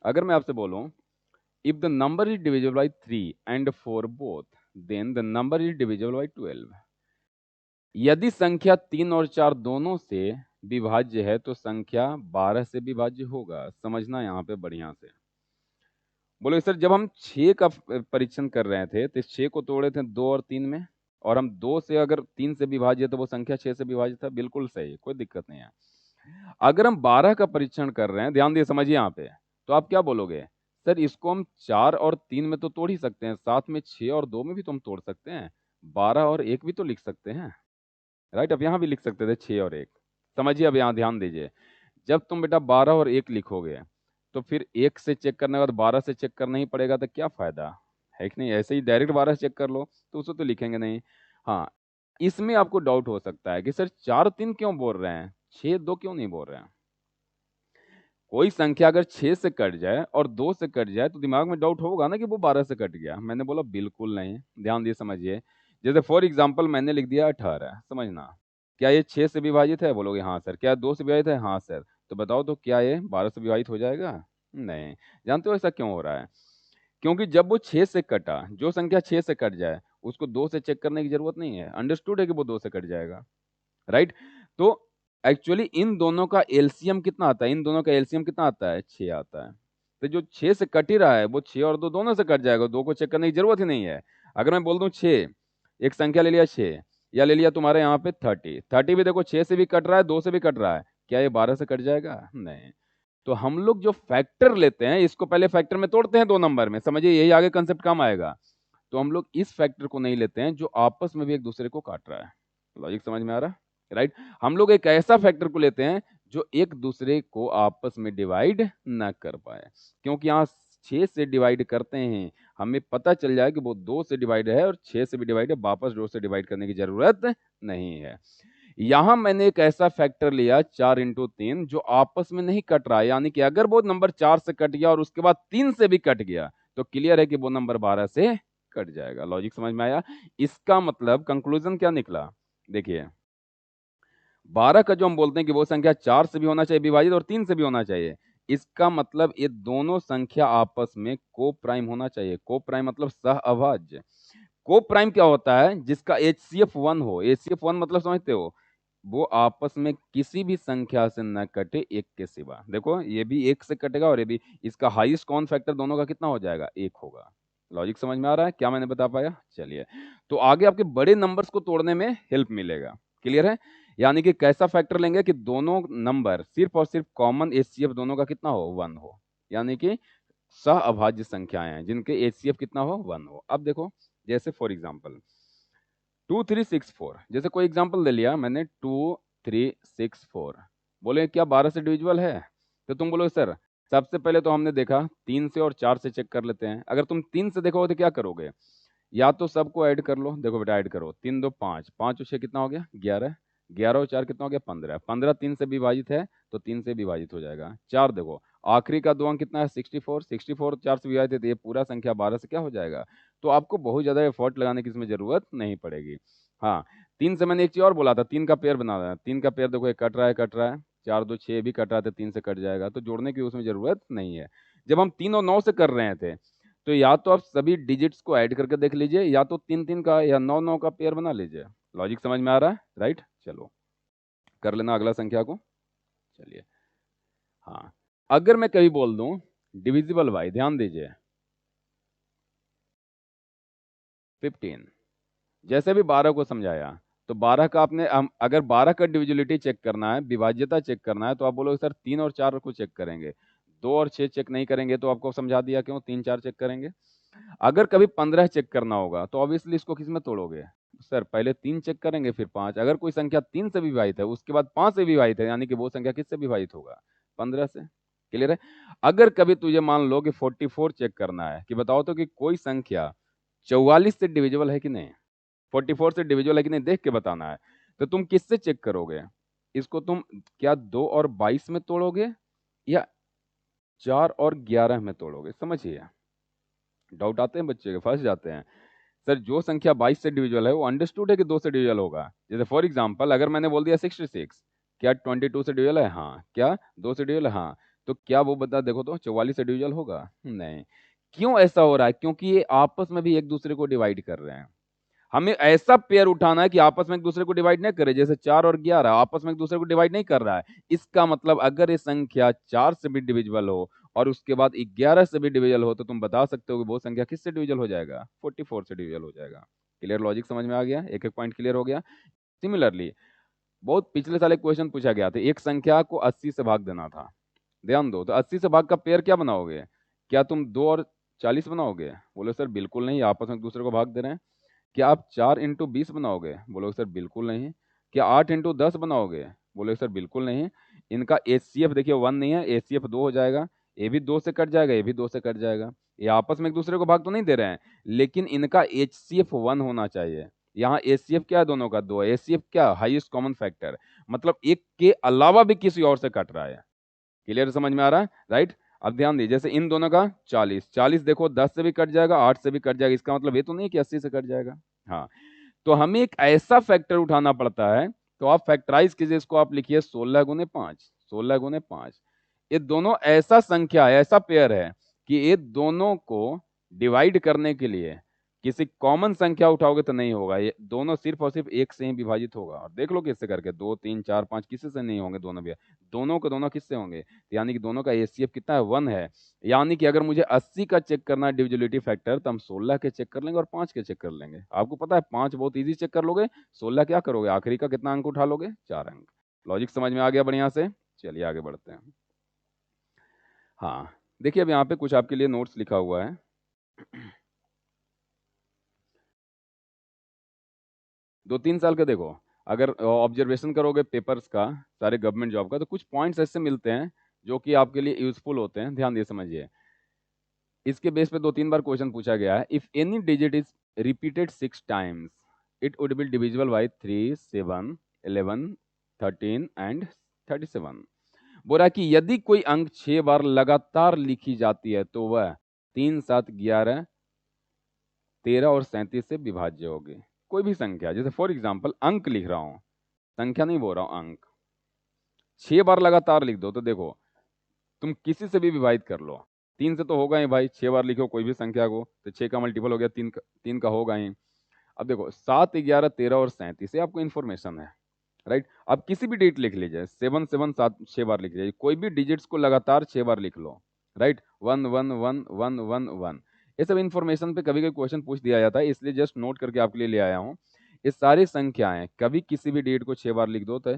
अगर मैं आपसे बोलूं if the number is divisible by 3 and 4 both, then the number is divisible by 12। यदि संख्या 3 और 4 दोनों से विभाज्य है तो संख्या 12 से विभाज्य होगा। समझना यहाँ पे बढ़िया से। बोले सर जब हम 6 का परीक्षण कर रहे थे तो 6 को तोड़े थे 2 और 3 में, और हम 2 से अगर 3 से विभाज्य है तो वो संख्या 6 से विभाज्य था। बिल्कुल सही, कोई दिक्कत नहीं है। अगर हम 12 का परीक्षण कर रहे हैं, ध्यान दिए समझिए यहाँ पे, तो आप क्या बोलोगे, सर इसको हम 4 और 3 में तो तोड़ ही सकते हैं, साथ में 6 और 2 में भी तो हम तोड़ सकते हैं, 12 और 1 भी तो लिख सकते हैं, राइट। अब यहाँ भी लिख सकते थे 6 और 1। समझिए, अब यहाँ ध्यान दीजिए, जब तुम बेटा 12 और 1 लिखोगे तो फिर 1 से चेक करने के बाद 12 से चेक करना ही पड़ेगा, तो क्या फायदा है कि नहीं। ऐसे ही डायरेक्ट 12 से चेक कर लो तो उसे तो लिखेंगे नहीं। हाँ, इसमें आपको डाउट हो सकता है कि सर 4 3 क्यों बोल रहे हैं, 6 2 क्यों नहीं बोल रहे हैं। कोई संख्या अगर 6 से कट जाए और 2 से कट जाए तो दिमाग में डाउट होगा ना कि वो 12 से कट गया। मैंने बोला बिल्कुल नहीं, ध्यान दिए समझिए। जैसे फॉर एग्जाम्पल मैंने लिख दिया 18, समझना, क्या ये 6 से विभाजित है, बोलोगे हाँ सर। क्या 2 से विभाजित है, हाँ सर। तो बताओ तो क्या ये 12 से विभाजित हो जाएगा, नहीं। जानते हो ऐसा क्यों हो रहा है, क्योंकि जब वो 6 से कटा, जो संख्या 6 से कट जाए उसको 2 से चेक करने की जरूरत नहीं है। अंडरस्टूड है कि वो 2 से कट जाएगा, राइट। तो एक्चुअली इन दोनों का एलसीएम कितना आता है, इन दोनों का एलसीएम कितना आता है, 6 आता है। तो जो 6 से कट ही रहा है वो 6 और 2 दोनों से कट जाएगा, 2 को चेक करने की जरूरत ही नहीं है। अगर मैं बोल दूं 6, एक संख्या ले लिया 6, या ले लिया तुम्हारे यहाँ पे 30, 30 भी देखो 6 से भी कट रहा है, 2 से भी कट रहा है, क्या ये 12 से कट जाएगा, नहीं। तो हम लोग जो फैक्टर लेते हैं इसको पहले फैक्टर में तोड़ते हैं 2 नंबर में, समझिए यही आगे कंसेप्ट काम आएगा। तो हम लोग इस फैक्टर को नहीं लेते हैं जो आपस में भी एक दूसरे को काट रहा है। लॉजिक समझ में आ रहा है, राइट। हम लोग एक ऐसा फैक्टर को लेते हैं जो एक दूसरे को आपस में डिवाइड ना कर पाए, क्योंकि यहाँ 6 से डिवाइड करते हैं, हमें पता चल जाए कि वो 2 से डिवाइड है और 6 से भी डिवाइड है, वापस 2 से डिवाइड करने की जरूरत नहीं है। यहां मैंने एक ऐसा फैक्टर लिया 4 इंटू 3 जो आपस में नहीं कट रहा है, यानी कि अगर वो नंबर 4 से कट गया और उसके बाद 3 से भी कट गया तो क्लियर है कि वो नंबर 12 से कट जाएगा। लॉजिक समझ में आया। इसका मतलब कंक्लूजन क्या निकला, देखिए 12 का जो हम बोलते हैं कि वो संख्या 4 से भी होना चाहिए विभाजित और 3 से भी होना चाहिए, इसका मतलब ये दोनों संख्या आपस में को प्राइम होना चाहिए। को प्राइम मतलब सह अभाज्य। को प्राइम क्या होता है, जिसका HCF 1 हो। HCF 1 मतलब समझते हो, वो आपस में किसी भी संख्या से न कटे एक के सिवा। देखो ये भी एक से कटेगा और ये भी, इसका हाईएस्ट कॉमन फैक्टर दोनों का कितना हो जाएगा, एक होगा। लॉजिक समझ में आ रहा है, क्या मैंने बता पाया। चलिए, तो आगे आपके बड़े नंबर्स को तोड़ने में हेल्प मिलेगा। क्लियर है, यानी कि कैसा फैक्टर लेंगे कि दोनों नंबर सिर्फ और सिर्फ कॉमन HCF दोनों का कितना हो, 1 हो, यानी कि सह अभाज्य संख्याएं हैं जिनके HCF कितना हो, 1 हो। अब देखो, जैसे फॉर एग्जाम्पल 2364, जैसे कोई एग्जाम्पल ले लिया मैंने 2364, बोले क्या 12 से डिविजिबल है, तो तुम बोलो सर सबसे पहले तो हमने देखा 3 से और 4 से चेक कर लेते हैं। अगर तुम 3 से देखोगे तो क्या करोगे, या तो सबको ऐड कर लो, देखो बेटा ऐड करो, 3 2 5, 5 और 6 कितना हो गया, 11, 11 और 4 कितना हो गया 15, 15 3 से विभाजित है तो 3 से विभाजित हो जाएगा। 4 देखो आखिरी का 2 अंक कितना है 64, 64 4 से विभाजित है तो ये पूरा संख्या 12 से क्या हो जाएगा। तो आपको बहुत ज़्यादा एफर्ट लगाने की इसमें ज़रूरत नहीं पड़ेगी। हाँ 3 से मैंने एक चीज़ और बोला था, 3 का पेयर बना रहा है, 3 का पेयर देखो ये कट रहा है 4 2 6 भी कट रहा था 3 से कट जाएगा, तो जोड़ने की उसमें ज़रूरत नहीं है। जब हम 3 और 9 से कर रहे थे तो या तो आप सभी डिजिट्स को ऐड करके देख लीजिए या तो 3 3 का या 9 9 का पेयर बना लीजिए। लॉजिक समझ में आ रहा है राइट। चलो कर लेना अगला संख्या को। चलिए हाँ अगर मैं कभी बोल दूं डिविजिबल बाय, ध्यान दीजिए 15, जैसे भी 12 को समझाया तो 12 का आपने अगर 12 का डिविजिबिलिटी चेक करना है, विभाज्यता चेक करना है, तो आप बोलोगे सर 3 और 4 को चेक करेंगे, 2 और 6 चेक नहीं करेंगे। तो आपको समझा दिया क्यों 3 4 चेक करेंगे। अगर कभी 15 चेक करना होगा तो ऑब्वियसली इसको किस में तोड़ोगे सर, पहले 3 चेक करेंगे फिर 5। अगर कोई संख्या 3 से विभाजित है उसके बाद 5 से विभाजित है, यानी कि वो संख्या किससे विभाजित होगा 15 से। क्लियर है। अगर कभी तुझे मान लो कि 44 चेक करना है कि बताओ तो कि कोई संख्या 44 से डिविजिबल है कि नहीं, 44 से डिविजिबल है कि नहीं देख के बताना है। तो तुम किससे चेक करोगे इसको, तुम क्या 2 और 22 में तोड़ोगे या 4 और 11 में तोड़ोगे। समझिए डाउट आते हैं बच्चे के, फंस जाते हैं। सर जो संख्या 22 से डिविजिबल है वो अंडरस्टूड है कि 2 से डिविजिबल होगा। जैसे फॉर एग्जांपल अगर मैंने बोल दिया 66, क्या 22 से डिविजिबल है, हाँ। क्या 2 से डिविजिबल है, हाँ। तो क्या वो बता देखो तो 44 से डिविजिबल होगा, नहीं। क्यों ऐसा हो रहा है, क्योंकि ये आपस में भी एक दूसरे को डिवाइड कर रहे हैं। हमें ऐसा पेयर उठाना है कि आपस में एक दूसरे को डिवाइड नहीं करे। जैसे 4 और 11 आपस में एक दूसरे को डिवाइड नहीं कर रहा है। इसका मतलब अगर ये संख्या 4 से भी डिविजिबल हो और उसके बाद 11 से भी डिविजिबल हो तो तुम बता सकते हो कि वो संख्या किससे डिविजिबल हो जाएगा, 44 से डिविजिबल हो जाएगा। क्लियर, लॉजिक समझ में आ गया, एक एक पॉइंट क्लियर हो गया। सिमिलरली बहुत पिछले साल एक क्वेश्चन पूछा गया था, एक संख्या को 80 से भाग देना था। ध्यान दो, तो 80 से भाग का पेयर क्या बनाओगे, क्या तुम 2 और 40 बनाओगे। बोले सर बिल्कुल नहीं, आपस में एक दूसरे को भाग दे रहे हैं। क्या आप 4 इंटू 20 बनाओगे, बोलोगे सर बिल्कुल नहीं। क्या 8 इंटू 10 बनाओगे, बोलोगे सर बिल्कुल नहीं। इनका एचसीएफ देखिए 1 नहीं है, एचसीएफ 2 हो जाएगा, ये भी 2 से कट जाएगा, ये भी 2 से कट जाएगा। ये आपस में एक दूसरे को भाग तो नहीं दे रहे हैं, लेकिन इनका एचसीएफ 1 होना चाहिए। यहाँ एचसीएफ क्या है, दोनों का 2 है। एचसीएफ क्या, हाईएस्ट कॉमन फैक्टर, मतलब एक के अलावा भी किसी और से कट रहा है। क्लियर, समझ में आ रहा है राइट। अब ध्यान दीजिए, जैसे इन दोनों का 40, 40 देखो 10 से भी कट जाएगा, 8 से भी कट जाएगा। इसका मतलब ये तो नहीं कि 80 से कट जाएगा। हाँ, तो हमें एक ऐसा फैक्टर उठाना पड़ता है। तो आप फैक्टराइज कीजिए इसको, आप लिखिए 16 गुने 5, 16 गुने 5। ये दोनों ऐसा संख्या है, ऐसा पेयर है कि ये दोनों को डिवाइड करने के लिए किसी कॉमन संख्या उठाओगे तो नहीं होगा। ये दोनों सिर्फ और सिर्फ एक से ही विभाजित होगा। और देख लो किससे करके, 2 3 4 5 किसी से नहीं होंगे, दोनों भी दोनों के दोनों किससे होंगे, यानी कि दोनों का एचसीएफ कितना है, 1 है। यानी कि अगर मुझे 80 का चेक करना है डिविजिबिलिटी फैक्टर, तो हम 16 के चेक कर लेंगे और 5 के चेक कर लेंगे। आपको पता है 5 बहुत इजी चेक कर लोगे, 16 क्या करोगे, आखिरी का कितना अंक उठा लोगे, 4 अंक। लॉजिक समझ में आ गया बढ़िया से। चलिए आगे बढ़ते हैं। हाँ देखिए अब यहाँ पे कुछ आपके लिए नोट्स लिखा हुआ है। 2 3 साल का देखो, अगर ऑब्जर्वेशन करोगे पेपर्स का, सारे गवर्नमेंट जॉब का, तो कुछ पॉइंट्स ऐसे मिलते हैं जो कि आपके लिए यूजफुल होते हैं, ध्यान दिए समझिए। इसके बेस पे 2 3 बार क्वेश्चन पूछा गया है। If any digit is repeated 6 times it would be divisible by 3 7 11 13 and 37। बोला कि यदि कोई अंक 6 बार लगातार लिखी जाती है तो वह 3 7 11 13 और 37 से विभाज्य होगी। कोई भी संख्या, जैसे फॉर एग्जाम्पल अंक लिख रहा हूं, संख्या नहीं बोल रहा हूं, अंक 6 बार लगातार लिख दो तो देखो तुम किसी से भी विभाजित कर लो, 3 से तो होगा ही भाई, 6 बार लिखो कोई भी संख्या को तो 6 का मल्टीपल हो गया 3 का होगा ही। अब देखो 7 11 13 और 37 से आपको इन्फॉर्मेशन है राइट। अब किसी भी डेट लिख लीजिए, 7 7 7 6 बार लिख लीजिए, कोई भी डिजिट्स को लगातार 6 बार लिख लो राइट। 1 1 1 1 1 1, ये सब इन्फॉर्मेशन पे कभी कभी क्वेश्चन पूछ दिया जाता है, इसलिए जस्ट नोट करके आपके लिए ले आया हूँ। ये सारी संख्याएं कभी किसी भी डेट को 6 बार लिख दो तो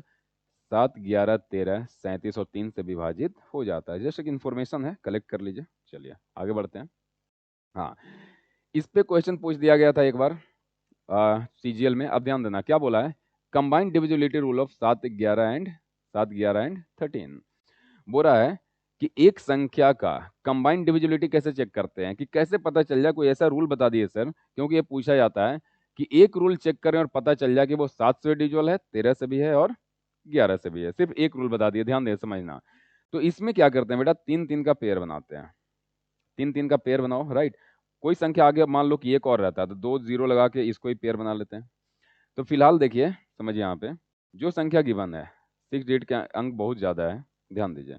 7 11 13 37 और 3 से विभाजित हो जाता है। जैसे कि इन्फॉर्मेशन है, कलेक्ट कर लीजिए। चलिए आगे बढ़ते हैं। हाँ, इस पे क्वेश्चन पूछ दिया गया था एक बार सीजीएल में। अब ध्यान देना क्या बोला है, combined divisibility rule of 7 11 and 13। बोल रहा है कि एक संख्या का कंबाइंड डिविजिबिलिटी कैसे चेक करते हैं, कि कैसे पता चल जाए, कोई ऐसा रूल बता दिए सर, क्योंकि ये पूछा जाता है कि एक रूल चेक करें और पता चल जाए कि वो 7 से डिविजिबल है, 13 से भी है और 11 से भी है। सिर्फ एक रूल बता दिया, ध्यान दे समझना। तो इसमें क्या करते हैं बेटा, 3-3 का पेयर बनाते हैं। 3-3 का पेयर बनाओ, राइट। कोई संख्या आगे मान लो कि एक और रहता है तो 2 0 लगा के इसको ही पेयर बना लेते हैं। तो फिलहाल देखिए, समझिए यहाँ पे जो संख्या गिवन है 6 डिजिट के अंक बहुत ज्यादा है, ध्यान दीजिए।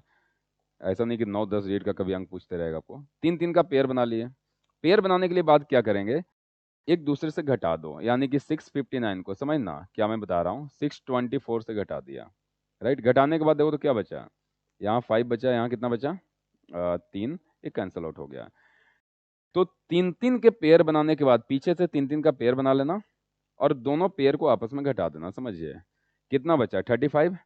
ऐसा नहीं कि 9-10 डिजिट का कभी अंक पूछते रहेगा आपको। 3-3 का पेयर बना लिए। पेयर बनाने के लिए बाद क्या करेंगे, एक दूसरे से घटा दो, यानी कि 659 को, समझना क्या मैं बता रहा हूँ, 624 से घटा दिया, राइट। घटाने के बाद देखो तो क्या बचा, यहाँ 5 बचा, यहाँ कितना बचा, 3, एक कैंसिल आउट हो गया। तो 3-3 के पेयर बनाने के बाद पीछे से 3-3 का पेयर बना लेना और दोनों पेयर को आपस में घटा देना, समझिए कितना बचा, 35।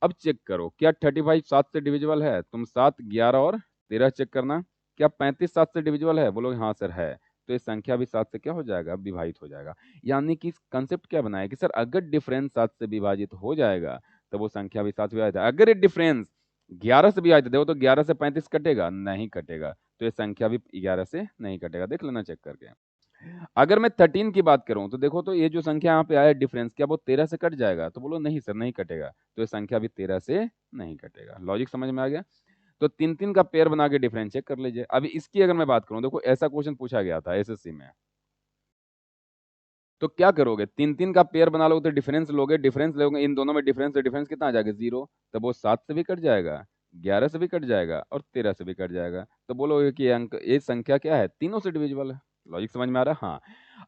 अब चेक करो क्या 35 7 से डिविजिबल है, तुम 7, 11 और 13 चेक करना। क्या 35 7 से डिविजिबल है, बोलोगे हाँ सर है। तो ये संख्या भी 7 से क्या हो जाएगा, विभाजित हो जाएगा। यानी कि कंसेप्ट क्या बनाया कि सर अगर डिफरेंस 7 से विभाजित हो जाएगा तो वो संख्या भी 7 से विभाजित है। अगर ये डिफरेंस 11 से विभाजित है, देखो तो 11 से 35 कटेगा, नहीं कटेगा। तो ये संख्या भी 11 से नहीं कटेगा, देख लेना चेक करके। अगर मैं 13 की बात करूं तो देखो तो ये जो संख्या यहाँ पे आया डिफरेंस, क्या वो 13 से कट जाएगा, तो बोलो नहीं सर नहीं कटेगा। तो ये संख्या भी 13 से नहीं कटेगा। लॉजिक समझ में आ गया। तो 3-3 का पेयर बना के डिफरेंस चेक कर लीजिए। अभी इसकी अगर मैं बात करूं, देखो ऐसा क्वेश्चन पूछा गया था एसएससी में, तो क्या करोगे, 3-3 का पेयर बना लोगे तो डिफरेंस लोगे, डिफरेंस लोगे, इन दोनों में डिफरेंस, तो डिफरेंस कितना आ जाएगा, 0। तो वो 7 से भी कट जाएगा, 11 से भी कट जाएगा और 13 से भी कट जाएगा। तो बोलोगे कि अंक ये संख्या क्या है, तीनों से डिविजिबल है। लॉजिक समझ में आ रहा है। हाँ,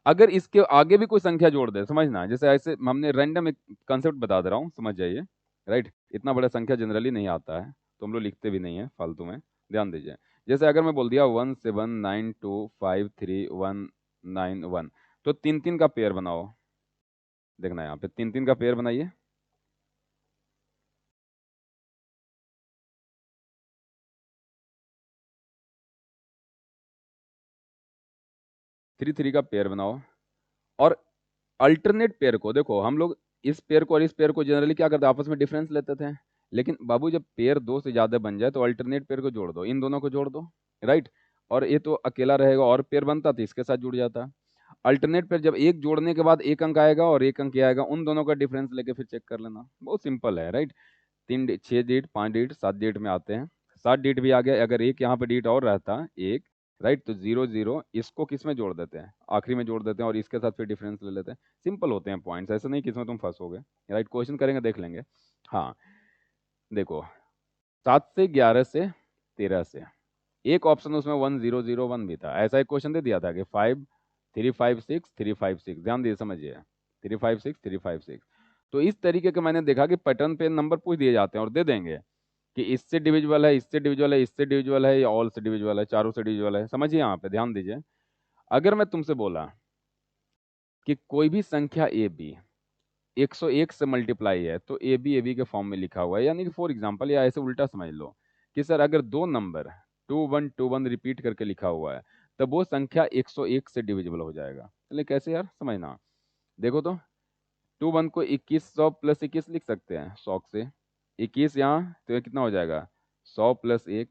अगर इसके आगे भी कोई संख्या जोड़ दे, समझना, जैसे ऐसे हमने रैंडम एक कंसेप्ट बता दे रहा हूँ, समझ जाइए, राइट। इतना बड़ा संख्या जनरली नहीं आता है तो हम लोग लिखते भी नहीं है फालतू में, ध्यान दीजिए। जैसे अगर मैं बोल दिया 1792531191, तो 3-3 का पेयर बनाओ। देखना यहाँ पे 3-3 का पेयर बनाइए। 3-3 का पेयर बनाओ और अल्टरनेट पेयर को देखो, हम लोग इस पेयर को और इस पेयर को जनरली क्या करते हैं, आपस में डिफरेंस लेते थे। लेकिन बाबू जब पेयर 2 से ज्यादा बन जाए तो अल्टरनेट पेयर को जोड़ दो, इन दोनों को जोड़ दो, राइट। और ये तो अकेला रहेगा, और पेयर बनता तो इसके साथ जुड़ जाता। अल्टरनेट पेयर जब एक जोड़ने के बाद एक अंक आएगा और एक अंक ये आएगा, उन दोनों का डिफरेंस लेके फिर चेक कर लेना, बहुत सिंपल है, राइट। 6 डिजिट, 5 डिजिट, 7 डिजिट में आते हैं। 7 डिजिट भी आ गया, अगर एक यहाँ पे डिजिट और रहता एक, राइट, तो 0 0 इसको किस में जोड़ देते हैं, आखिरी में जोड़ देते हैं और इसके साथ फिर डिफरेंस ले लेते हैं। सिंपल होते हैं पॉइंट्स, ऐसा नहीं कि इसमें तुम फंसोगे, राइट। क्वेश्चन करेंगे देख लेंगे। हाँ देखो, 7 से 11 से 13 से, एक ऑप्शन उसमें 1001 भी था, ऐसा एक क्वेश्चन दे दिया था कि 5 3 5 6 3 5 6, ध्यान दीजिए समझिए, 3 5 6 3 5 6। तो इस तरीके का मैंने देखा कि पैटर्न पे नंबर पूछ दिए जाते हैं और दे देंगे कि इससे डिविजिबल है, इससे डिविजिबल है, इससे डिविजिबल है, या ऑल से डिविजिबल है, चारों से डिविजिबल है। समझिए यहाँ पे ध्यान दीजिए, अगर मैं तुमसे बोला कि कोई भी संख्या ए बी 101 से मल्टीप्लाई है तो ए बी के फॉर्म में लिखा हुआ है, यानी कि फॉर एग्जांपल, या ऐसे उल्टा समझ लो कि सर अगर दो नंबर 2121 रिपीट करके लिखा हुआ है तब वो संख्या 101 से डिविजिबल हो जाएगा। चलिए कैसे यार, समझना। देखो तो 21 को 2100 प्लस 21 लिख सकते हैं, 100 से 21 यहाँ, तो ये कितना हो जाएगा, 100 प्लस 1,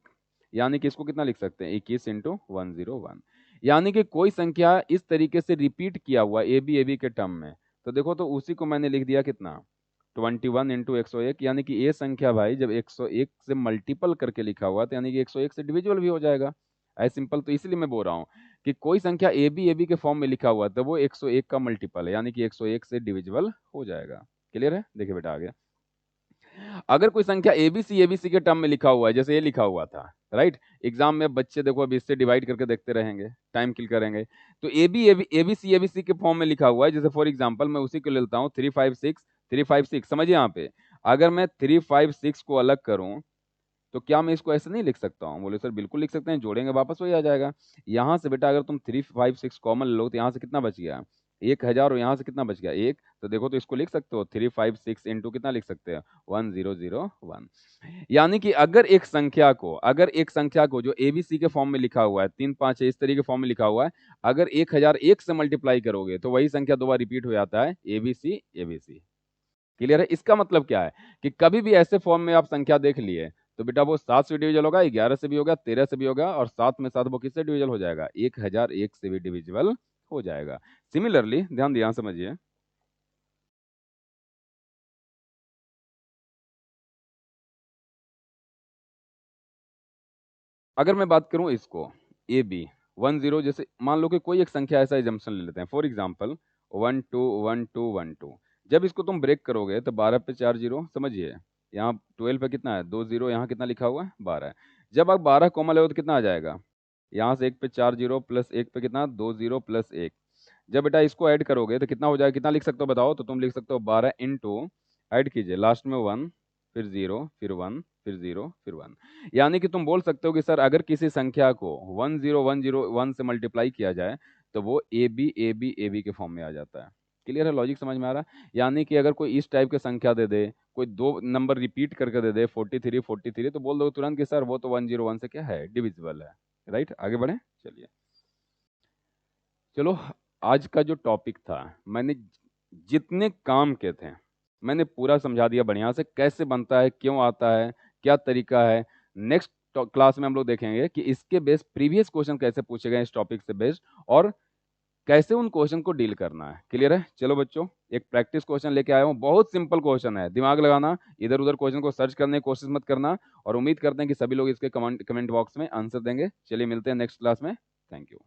यानी कि इसको कितना लिख सकते हैं, 21 इंटू 101। यानी कि कोई संख्या इस तरीके से रिपीट किया हुआ ए बी के टर्म में, तो देखो तो उसी को मैंने लिख दिया कितना, 21 इंटू 101, यानी कि ये संख्या भाई जब 101 से मल्टीपल करके लिखा हुआ तो यानी कि 101 से डिविजिबल भी हो जाएगा। ऐसे सिंपल, तो इसलिए मैं बोल रहा हूँ कि कोई संख्या ए बी के फॉर्म में लिखा हुआ है तो वो 101 का मल्टीपल है, यानी कि 101 से डिविजिबल हो जाएगा। क्लियर है, देखिए बेटा आगे। अगर कोई संख्या एबीसी के टर्म में लिखा हुआ है, जैसे ये लिखा हुआ था, राइट। एग्जाम में बच्चे देखो अब इससे डिवाइड करके देखते रहेंगे, टाइम किल करेंगे। तो एबीसी के फॉर्म में लिखा हुआ है, जैसे फॉर एग्जांपल मैं उसी को लेता हूँ 356 समझिए यहाँ पे। अगर मैं 356 को अलग करूं तो क्या मैं इसको ऐसे नहीं लिख सकता हूँ, बोले सर बिल्कुल लिख सकते हैं, जोड़ेंगे वापस वही आ जाएगा। यहाँ से बेटा अगर तुम 356 कॉमन लो तो यहाँ से कितना बच गया, 1000, और यहाँ से कितना बच गया, एक। तो देखो तो इसको लिख सकते हो 356 इंटू कितना लिख सकते हो, 1001। यानी कि अगर एक संख्या को जो एबीसी के फॉर्म में लिखा हुआ है, 3 5 इस तरीके के फॉर्म में लिखा हुआ है, अगर 1001 से मल्टीप्लाई करोगे तो वही संख्या दो बार रिपीट हो जाता है, एबीसी एबीसी। क्लियर है। इसका मतलब क्या है कि कभी भी ऐसे फॉर्म में आप संख्या देख लिए तो बेटा वो 7 से डिविजल होगा, 11 से भी होगा, 13 से भी होगा, और साथ में साथ वो किससे डिविजल हो जाएगा, 1001 से भी डिविजिबल हो जाएगा। सिमिलरली ध्यान दिया, समझिए, अगर मैं बात करूं इसको ए बी 10, जैसे मान लो कि कोई एक संख्या ऐसा एजम्पशन ले लेते हैं, फॉर एग्जांपल 121212। जब इसको तुम ब्रेक करोगे तो 12 पे 4 जीरो, समझिए, यहाँ 12 पे कितना है, 2 जीरो, यहाँ कितना लिखा हुआ है, 12 है। जब आप 12 कॉमा लोगे तो कितना आ जाएगा, यहाँ से 1 पे 4 जीरो प्लस 1 पे कितना, 2 जीरो प्लस 1। जब बेटा इसको ऐड करोगे तो कितना हो जाएगा, कितना लिख सकते हो बताओ, तो तुम लिख सकते हो 12 इंटू, ऐड कीजिए, लास्ट में 1, फिर 0, फिर 1, फिर 0, फिर 1। यानी कि तुम बोल सकते हो कि सर अगर किसी संख्या को 10101 से मल्टीप्लाई किया जाए तो वो ए बी के फॉर्म में आ जाता है। क्लियर है, लॉजिक समझ में आ रहा है? यानी कि अगर कोई इस टाइप की संख्या दे दे, कोई दो नंबर रिपीट करके दे दे 43 तो बोल दो तुरंत कि सर वो तो 101 से क्या है, डिविजिबल है। राइट, आगे बढ़े, चलिए। चलो, आज का जो टॉपिक था, मैंने जितने काम के थे मैंने पूरा समझा दिया बढ़िया से, कैसे बनता है, क्यों आता है, क्या तरीका है। नेक्स्ट क्लास में हम लोग देखेंगे कि इसके बेस प्रीवियस क्वेश्चन कैसे पूछे गए इस टॉपिक से बेस्ड, और कैसे उन क्वेश्चन को डील करना है। क्लियर है? चलो बच्चों, एक प्रैक्टिस क्वेश्चन लेके आया हूँ, बहुत सिंपल क्वेश्चन है, दिमाग लगाना, इधर उधर क्वेश्चन को सर्च करने की कोशिश मत करना, और उम्मीद करते हैं कि सभी लोग इसके कमेंट बॉक्स में आंसर देंगे। चलिए मिलते हैं नेक्स्ट क्लास में। Thank you.